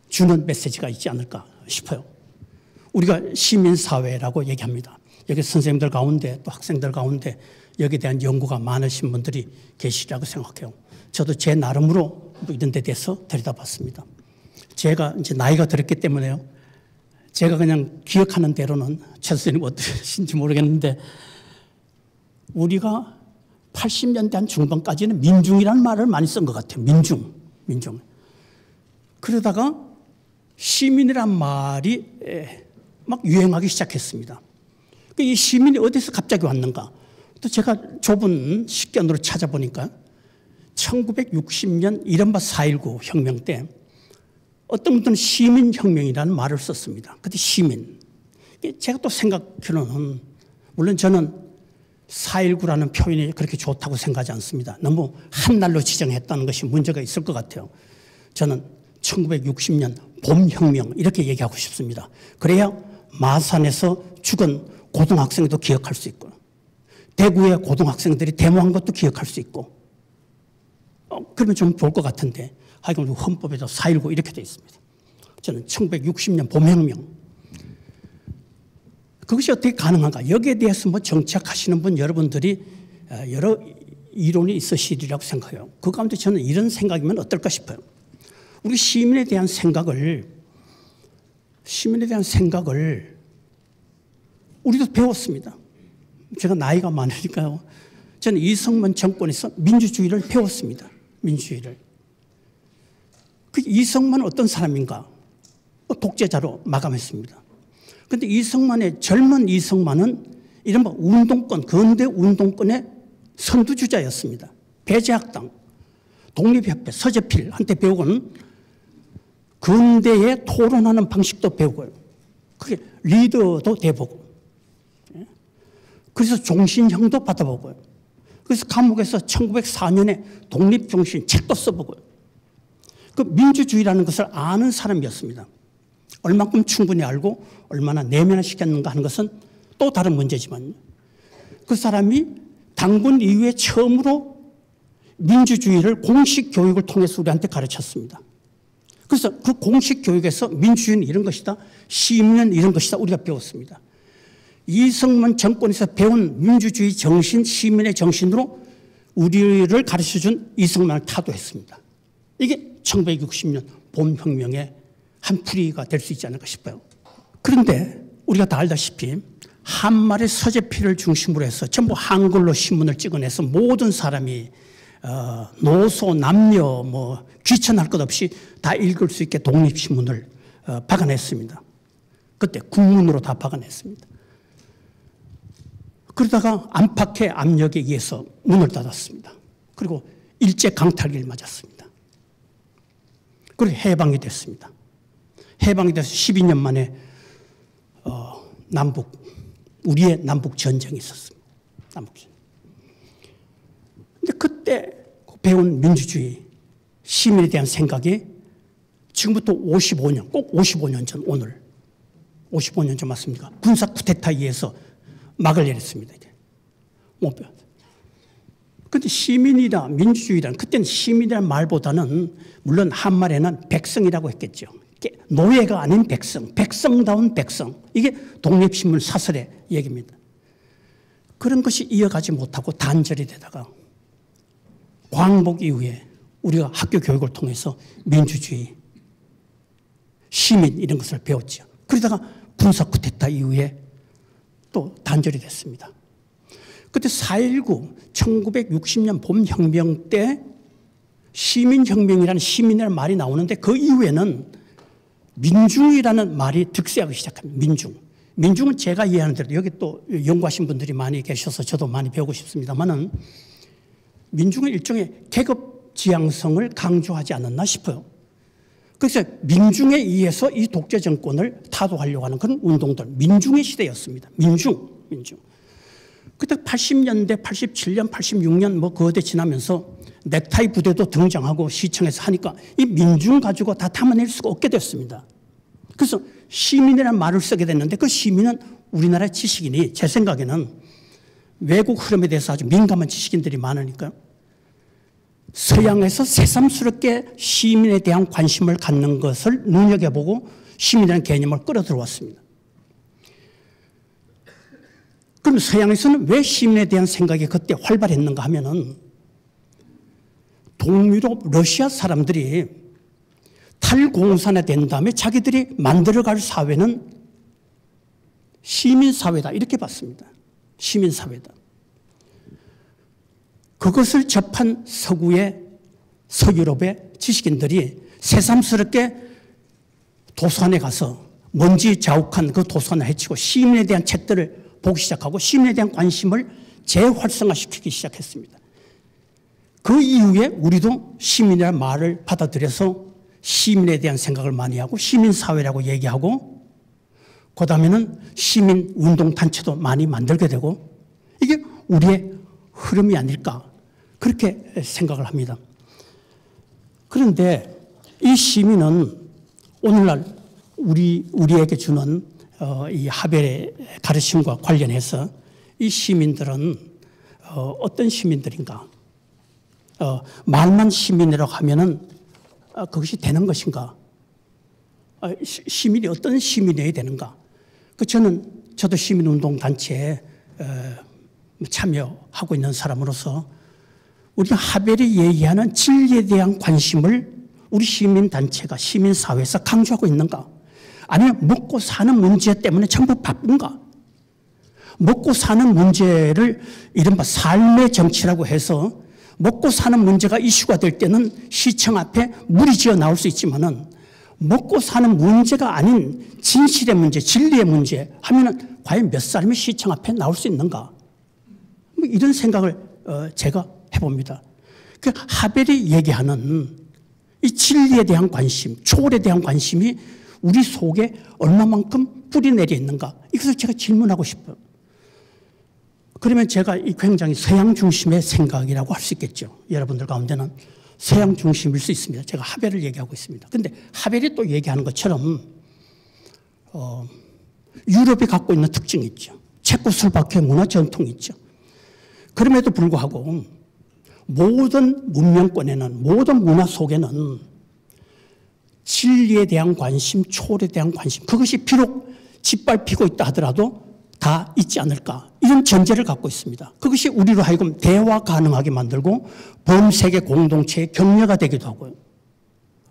주는 메시지가 있지 않을까 싶어요. 우리가 시민사회라고 얘기합니다. 여기 선생님들 가운데 또 학생들 가운데 여기에 대한 연구가 많으신 분들이 계시라고 생각해요. 저도 제 나름으로 이런 데 대해서 들여다봤습니다. 제가 이제 나이가 들었기 때문에요. 제가 그냥 기억하는 대로는 최 선생님 어떠신지 모르겠는데 우리가 80년대 한 중반까지는 민중이라는 말을 많이 쓴 것 같아요. 민중. 그러다가 시민이란 말이 막 유행하기 시작했습니다. 이 시민이 어디서 갑자기 왔는가? 또 제가 좁은 식견으로 찾아보니까 1960년 이른바 4.19 혁명 때 어떤 분들은 시민혁명이라는 말을 썼습니다. 그때 시민. 제가 또 생각해놓은, 물론 저는 4.19라는 표현이 그렇게 좋다고 생각하지 않습니다. 너무 한날로 지정했다는 것이 문제가 있을 것 같아요. 저는 1960년 봄혁명 이렇게 얘기하고 싶습니다. 그래야 마산에서 죽은 고등학생도 기억할 수 있고 대구의 고등학생들이 데모한 것도 기억할 수 있고 그러면 좀 좋을 것 같은데 하여간 헌법에도 4.19 이렇게 되어 있습니다. 저는 1960년 봄혁명 그것이 어떻게 가능한가? 여기에 대해서 뭐 정책하시는 분 여러분들이 여러 이론이 있으시리라고 생각해요. 그 가운데 저는 이런 생각이면 어떨까 싶어요. 우리 시민에 대한 생각을 우리도 배웠습니다. 제가 나이가 많으니까요. 저는 이승만 정권에서 민주주의를 배웠습니다. 민주주의를. 그 이승만은 어떤 사람인가? 독재자로 마감했습니다. 그런데 젊은 이승만은 이른바 운동권, 근대 운동권의 선두주자였습니다. 배제학당, 독립협회, 서재필한테 배우고는 근대에 토론하는 방식도 배우고요. 그게 리더도 돼보고. 그래서 종신형도 받아보고요. 그래서 감옥에서 1904년에 독립종신 책도 써보고요. 그 민주주의라는 것을 아는 사람이었습니다. 얼만큼 충분히 알고 얼마나 내면화시켰는가 하는 것은 또 다른 문제지만 그 사람이 당군 이후에 처음으로 민주주의를 공식 교육을 통해서 우리한테 가르쳤습니다. 그래서 그 공식 교육에서 민주주의는 이런 것이다. 시민은 이런 것이다. 우리가 배웠습니다. 이승만 정권에서 배운 민주주의 정신, 시민의 정신으로 우리를 가르쳐준 이승만을 타도했습니다. 이게 1960년 봄혁명의 한 풀이가 될 수 있지 않을까 싶어요. 그런데 우리가 다 알다시피 한말의 서재필을 중심으로 해서 전부 한글로 신문을 찍어내서 모든 사람이 노소, 남녀, 뭐 귀천할 것 없이 다 읽을 수 있게 독립신문을 박아냈습니다. 그때 국문으로 다 박아냈습니다. 그러다가 안팎의 압력에 의해서 문을 닫았습니다. 그리고 일제 강탈기를 맞았습니다. 그리고 해방이 됐습니다. 해방이 돼서 12년 만에 우리의 남북 전쟁이 있었습니다. 남북전. 근데 그때 배운 민주주의, 시민에 대한 생각이 지금부터 55년, 꼭 55년 전, 오늘 55년 전 맞습니까? 군사 쿠데타에 의해서 막을 내렸습니다. 이제 못 배웠어요. 그런데 시민이라 민주주의란 그때는 시민이라는 말보다는 물론 한말에는 백성이라고 했겠죠. 노예가 아닌 백성, 백성다운 백성. 이게 독립신문 사설의 얘기입니다. 그런 것이 이어가지 못하고 단절이 되다가 광복 이후에 우리가 학교 교육을 통해서 민주주의, 시민 이런 것을 배웠죠. 그러다가 군사 쿠데타 이후에 또 단절이 됐습니다. 그때 4.19, 1960년 봄혁명 때 시민혁명이라는 시민이라는 말이 나오는데 그 이후에는 민중이라는 말이 득세하기 시작합니다. 민중은 제가 이해하는 대로 여기 또 연구하신 분들이 많이 계셔서 저도 많이 배우고 싶습니다만은 민중은 일종의 계급 지향성을 강조하지 않았나 싶어요. 그래서 민중에 의해서 이 독재 정권을 타도하려고 하는 그런 운동들, 민중의 시대였습니다. 민중. 그때 80년대, 87년, 86년 뭐 거대 지나면서 넥타이 부대도 등장하고 시청에서 하니까 이 민중 가지고 다 담아낼 수가 없게 됐습니다. 그래서 시민이라는 말을 쓰게 됐는데 그 시민은 우리나라 지식인이 제 생각에는 외국 흐름에 대해서 아주 민감한 지식인들이 많으니까 서양에서 새삼스럽게 시민에 대한 관심을 갖는 것을 눈여겨보고 시민이라는 개념을 끌어들어왔습니다. 그럼 서양에서는 왜 시민에 대한 생각이 그때 활발했는가 하면은 동유럽 러시아 사람들이 탈공산화된 다음에 자기들이 만들어갈 사회는 시민사회다 이렇게 봤습니다. 시민사회다. 그것을 접한 서유럽의 지식인들이 새삼스럽게 도서관에 가서 먼지 자욱한 그 도서관을 해치고 시민에 대한 책들을 보기 시작하고 시민에 대한 관심을 재활성화시키기 시작했습니다. 그 이후에 우리도 시민이라는 말을 받아들여서 시민에 대한 생각을 많이 하고 시민사회라고 얘기하고 그 다음에는 시민운동단체도 많이 만들게 되고 이게 우리의 흐름이 아닐까 그렇게 생각을 합니다. 그런데 이 시민은 오늘날 우리에게 주는 이 하벨의 가르침과 관련해서 이 시민들은 어떤 시민들인가? 말만 시민이라고 하면은 그것이 되는 것인가? 시민이 어떤 시민이어야 되는가? 저도 시민운동단체에 참여하고 있는 사람으로서 우리 하벨이 얘기하는 진리에 대한 관심을 우리 시민단체가 시민사회에서 강조하고 있는가? 아니면 먹고 사는 문제 때문에 전부 바쁜가? 먹고 사는 문제를 이른바 삶의 정치라고 해서 먹고 사는 문제가 이슈가 될 때는 시청 앞에 물이 지어 나올 수 있지만은 먹고 사는 문제가 아닌 진실의 문제, 진리의 문제 하면은 과연 몇 사람이 시청 앞에 나올 수 있는가? 뭐 이런 생각을 제가 해봅니다. 그 하벨이 얘기하는 이 진리에 대한 관심, 초월에 대한 관심이 우리 속에 얼마만큼 뿌리내려 있는가? 이것을 제가 질문하고 싶어요. 그러면 제가 이 굉장히 서양 중심의 생각이라고 할 수 있겠죠. 여러분들 가운데는 서양 중심일 수 있습니다. 제가 하벨을 얘기하고 있습니다. 그런데 하벨이 또 얘기하는 것처럼 유럽이 갖고 있는 특징이 있죠. 체코슬로바키아 문화 전통이 있죠. 그럼에도 불구하고 모든 문명권에는 모든 문화 속에는 진리에 대한 관심, 초월에 대한 관심 그것이 비록 짓밟히고 있다 하더라도 다 있지 않을까 이런 전제를 갖고 있습니다. 그것이 우리로 하여금 대화 가능하게 만들고 범세계 공동체의 격려가 되기도 하고요.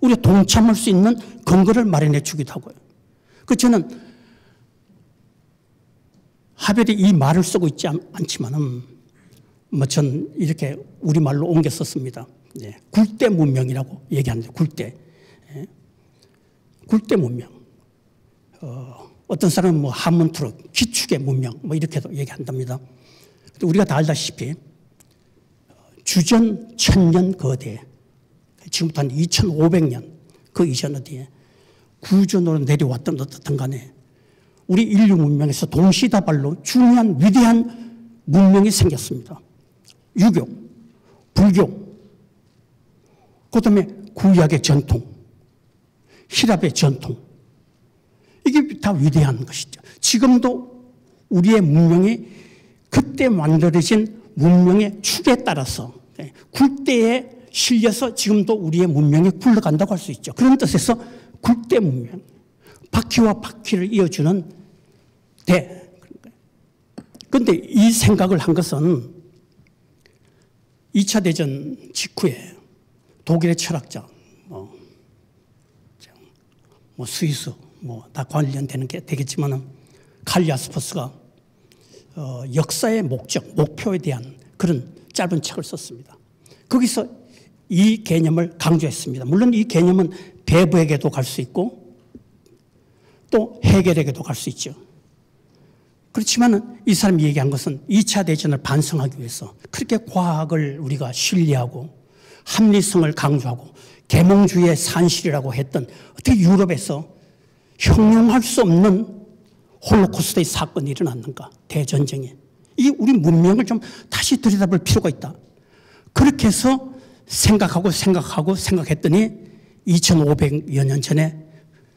우리가 동참할 수 있는 근거를 마련해 주기도 하고요. 저는 하벨이 이 말을 쓰고 있지 않지만은 전 이렇게 우리말로 옮겨 썼습니다. 굴대 문명이라고 얘기하는데 굴대. 굴대 문명. 어떤 사람은 한문투로 기축의 문명 이렇게도 얘기한답니다. 우리가 다 알다시피 주전 1000년 거대 지금부터 한 2500년 그 이전 어디에 구전으로 내려왔던 어떻든 간에 우리 인류 문명에서 동시다발로 중요한 위대한 문명이 생겼습니다. 유교, 불교, 그다음에 구약의 전통, 히랍의 전통 이게 다 위대한 것이죠. 지금도 우리의 문명이 그때 만들어진 문명의 축에 따라서 굴대에 실려서 지금도 우리의 문명이 굴러간다고 할 수 있죠. 그런 뜻에서 굴대 문명, 바퀴와 바퀴를 이어주는 대. 그런데 이 생각을 한 것은 2차 대전 직후에 독일의 철학자, 스위스, 다 관련되는 게 되겠지만은 칼 야스퍼스가 역사의 목적, 목표에 대한 그런 짧은 책을 썼습니다. 거기서 이 개념을 강조했습니다. 물론 이 개념은 배부에게도 갈 수 있고 또 헤겔에게도 갈 수 있죠. 그렇지만 이 사람이 얘기한 것은 2차 대전을 반성하기 위해서 그렇게 과학을 우리가 신뢰하고 합리성을 강조하고 계몽주의의 산실이라고 했던 어떻게 유럽에서 형용할 수 없는 홀로코스트의 사건이 일어났는가, 대전쟁에. 이 우리 문명을 좀 다시 들여다볼 필요가 있다. 그렇게 해서 생각했더니 2500여 년 전에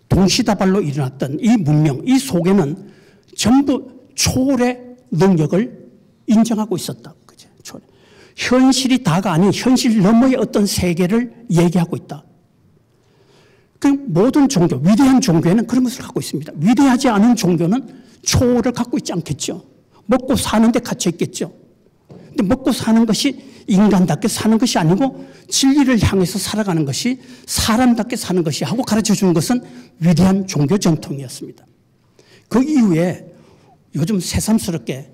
동시다발로 일어났던 이 문명, 이 속에는 전부 초월의 능력을 인정하고 있었다. 그죠? 현실이 다가 아닌 현실 너머의 어떤 세계를 얘기하고 있다. 그 모든 종교, 위대한 종교에는 그런 것을 갖고 있습니다. 위대하지 않은 종교는 초월을 갖고 있지 않겠죠. 먹고 사는 데 갇혀 있겠죠. 근데 먹고 사는 것이 인간답게 사는 것이 아니고 진리를 향해서 살아가는 것이 사람답게 사는 것이 하고 가르쳐 주는 것은 위대한 종교 전통이었습니다. 그 이후에 요즘 새삼스럽게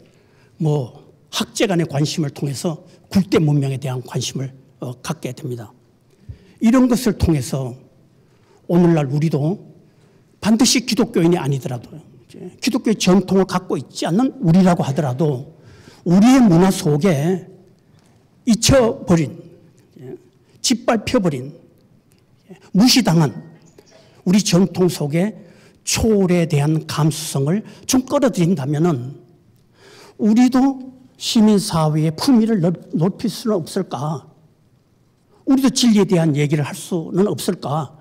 학제 간의 관심을 통해서 굴대 문명에 대한 관심을 갖게 됩니다. 이런 것을 통해서 오늘날 우리도 반드시 기독교인이 아니더라도 기독교의 전통을 갖고 있지 않는 우리라고 하더라도 우리의 문화 속에 잊혀버린, 짓밟혀버린, 무시당한 우리 전통 속에 초월에 대한 감수성을 좀 끌어들인다면은 우리도 시민사회의 품위를 높일 수는 없을까? 우리도 진리에 대한 얘기를 할 수는 없을까?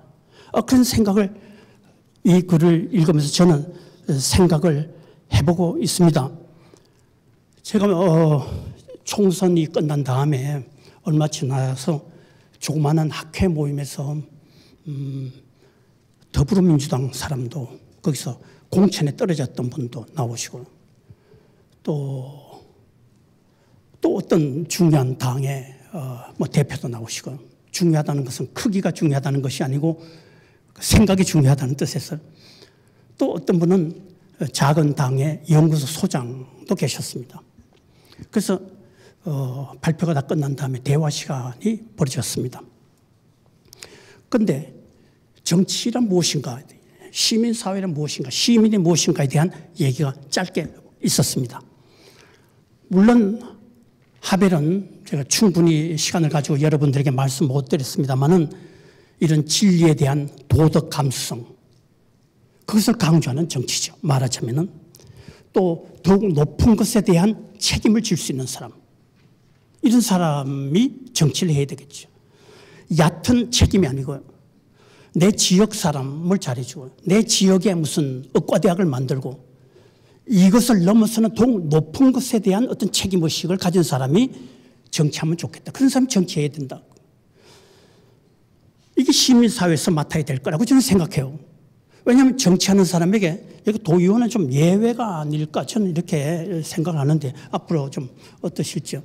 그런 생각을 이 글을 읽으면서 저는 생각을 해보고 있습니다. 제가 총선이 끝난 다음에 얼마 지나서 조그마한 학회 모임에서 더불어민주당 사람도 거기서 공천에 떨어졌던 분도 나오시고 또 어떤 중요한 당의 대표도 나오시고 중요하다는 것은 크기가 중요하다는 것이 아니고 생각이 중요하다는 뜻에서 또 어떤 분은 작은 당의 연구소 소장도 계셨습니다. 그래서 발표가 다 끝난 다음에 대화 시간이 벌어졌습니다. 그런데 정치란 무엇인가, 시민사회란 무엇인가, 시민이 무엇인가에 대한 얘기가 짧게 있었습니다. 물론 하벨은 제가 충분히 시간을 가지고 여러분들에게 말씀 못 드렸습니다만은 이런 진리에 대한 도덕 감수성, 그것을 강조하는 정치죠. 말하자면은 또 더욱 높은 것에 대한 책임을 질 수 있는 사람, 이런 사람이 정치를 해야 되겠죠. 얕은 책임이 아니고 내 지역 사람을 잘해주고 내 지역에 무슨 의과대학을 만들고 이것을 넘어서는 더욱 높은 것에 대한 어떤 책임의식을 가진 사람이 정치하면 좋겠다. 그런 사람이 정치해야 된다. 이게 시민사회에서 맡아야 될 거라고 저는 생각해요. 왜냐하면 정치하는 사람에게 여기 도의원은 좀 예외가 아닐까 저는 이렇게 생각하는데 앞으로 좀 어떠실지요?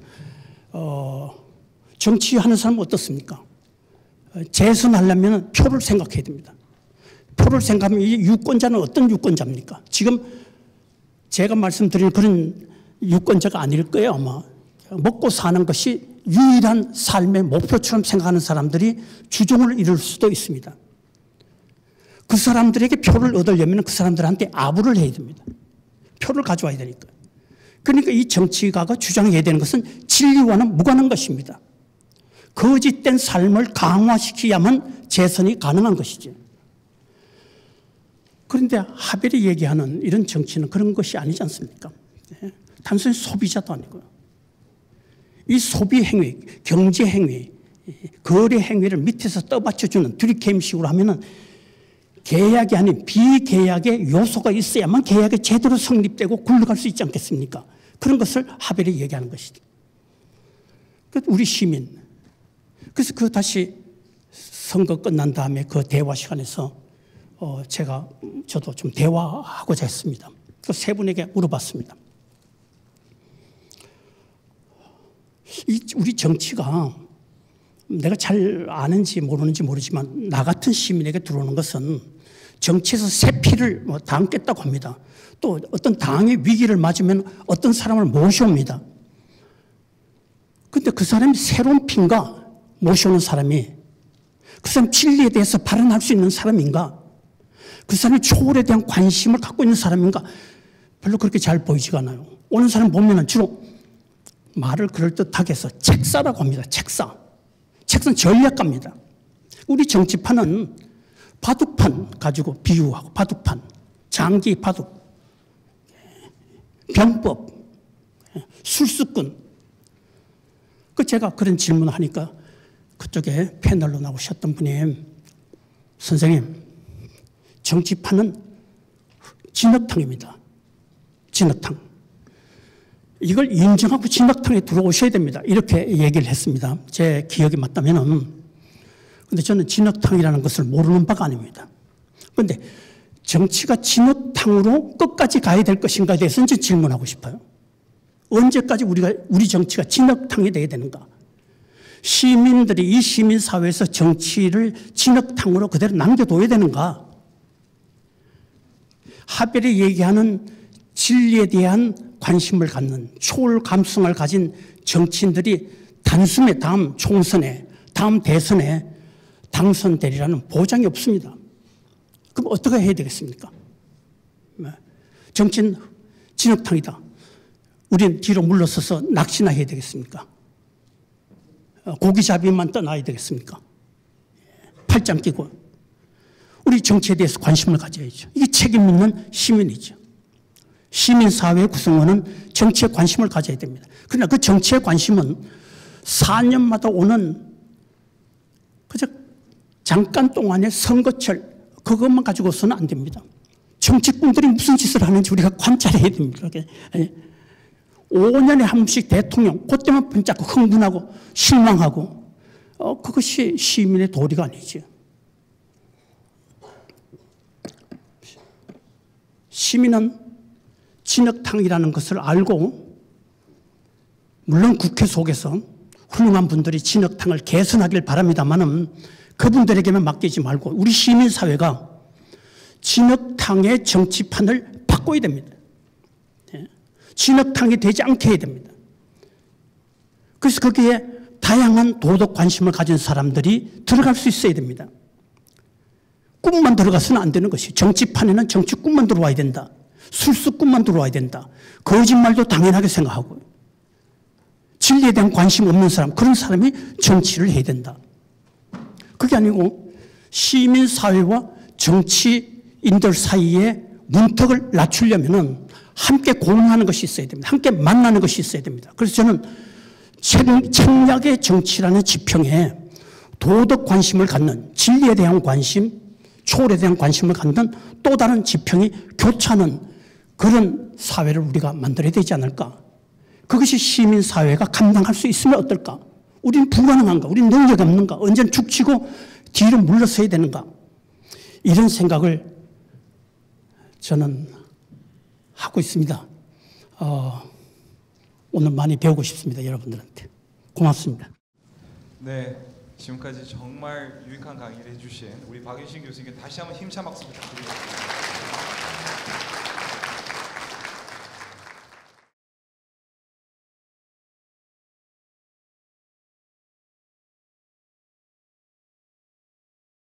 정치하는 사람은 어떻습니까? 재선하려면 표를 생각해야 됩니다. 표를 생각하면 이 유권자는 어떤 유권자입니까? 지금 제가 말씀드린 그런 유권자가 아닐 거예요, 아마. 먹고 사는 것이 유일한 삶의 목표처럼 생각하는 사람들이 주종을 이룰 수도 있습니다. 그 사람들에게 표를 얻으려면 그 사람들한테 아부를 해야 됩니다. 표를 가져와야 되니까. 그러니까 이 정치가가 주장해야 되는 것은 진리와는 무관한 것입니다. 거짓된 삶을 강화시켜야만 재선이 가능한 것이지. 그런데 하벨이 얘기하는 이런 정치는 그런 것이 아니지 않습니까? 단순히 소비자도 아니고요. 이 소비 행위, 경제 행위, 거래 행위를 밑에서 떠받쳐주는 들이캠식으로 하면은 계약이 아닌 비계약의 요소가 있어야만 계약이 제대로 성립되고 굴러갈 수 있지 않겠습니까? 그런 것을 하벨이 얘기하는 것이죠. 우리 시민. 그래서 다시 선거 끝난 다음에 그 대화 시간에서 저도 좀 대화하고자 했습니다. 그 세 분에게 물어봤습니다. 우리 정치가 내가 잘 아는지 모르는지 모르지만 나 같은 시민에게 들어오는 것은 정치에서 새 피를 담겠다고 합니다. 또 어떤 당의 위기를 맞으면 어떤 사람을 모셔옵니다. 그런데 그 사람이 새로운 피인가? 모셔오는 사람이 그 사람 진리에 대해서 발언할 수 있는 사람인가? 그 사람이 초월에 대한 관심을 갖고 있는 사람인가? 별로 그렇게 잘 보이지가 않아요. 오는 사람 보면 주로 말을 그럴듯하게 해서 책사라고 합니다. 책사. 책사는 전략가입니다. 우리 정치판은 바둑판 가지고 비유하고 바둑판, 장기 바둑, 병법, 술수꾼. 제가 그런 질문을 하니까 그쪽에 패널로 나오셨던 분이 선생님, 정치판은 진흙탕입니다. 진흙탕. 이걸 인정하고 진흙탕에 들어오셔야 됩니다. 이렇게 얘기를 했습니다. 제 기억이 맞다면은. 근데 저는 진흙탕이라는 것을 모르는 바가 아닙니다. 그런데 정치가 진흙탕으로 끝까지 가야 될 것인가에 대해서는 질문하고 싶어요. 언제까지 우리 정치가 진흙탕이 되어야 되는가? 시민들이 이 시민사회에서 정치를 진흙탕으로 그대로 남겨둬야 되는가? 하벨이 얘기하는 진리에 대한 관심을 갖는 초월 감성을 가진 정치인들이 단숨에 다음 총선에, 다음 대선에 당선되리라는 보장이 없습니다. 그럼 어떻게 해야 되겠습니까? 정치인 진흙탕이다. 우린 뒤로 물러서서 낚시나 해야 되겠습니까? 고기잡이만 떠나야 되겠습니까? 팔짱 끼고. 우리 정치에 대해서 관심을 가져야죠. 이게 책임 있는 시민이죠. 시민사회 구성원은 정치에 관심을 가져야 됩니다. 그러나 그 정치의 관심은 4년마다 오는 그저 잠깐 동안의 선거철 그것만 가지고서는 안 됩니다. 정치꾼들이 무슨 짓을 하는지 우리가 관찰해야 됩니다. 5년에 한 번씩 대통령 그때만 번쩍 흥분하고 실망하고 그것이 시민의 도리가 아니죠. 시민은 진흙탕이라는 것을 알고 물론 국회 속에서 훌륭한 분들이 진흙탕을 개선하길 바랍니다만은 그분들에게만 맡기지 말고 우리 시민사회가 진흙탕의 정치판을 바꿔야 됩니다. 진흙탕이 되지 않게 해야 됩니다. 그래서 거기에 다양한 도덕 관심을 가진 사람들이 들어갈 수 있어야 됩니다. 꿈만 들어가서는 안 되는 것이 정치판에는 정치 꿈만 들어와야 된다. 술수 꿈만 들어와야 된다. 거짓말도 당연하게 생각하고 진리에 대한 관심 없는 사람 그런 사람이 정치를 해야 된다. 그게 아니고 시민사회와 정치인들 사이에 문턱을 낮추려면 함께 공유하는 것이 있어야 됩니다. 함께 만나는 것이 있어야 됩니다. 그래서 저는 책략의 정치라는 지평에 도덕 관심을 갖는 진리에 대한 관심, 초월에 대한 관심을 갖는 또 다른 지평이 교차하는 그런 사회를 우리가 만들어야 되지 않을까? 그것이 시민사회가 감당할 수 있으면 어떨까? 우리는 불가능한가? 우리는 능력이 없는가? 언제나 죽치고 뒤로 물러서야 되는가? 이런 생각을 저는 하고 있습니다. 오늘 많이 배우고 싶습니다. 여러분들한테. 고맙습니다. 네, 지금까지 정말 유익한 강의를 해주신 우리 박윤신 교수님께 다시 한번 힘찬 박수 부탁드리겠습니다.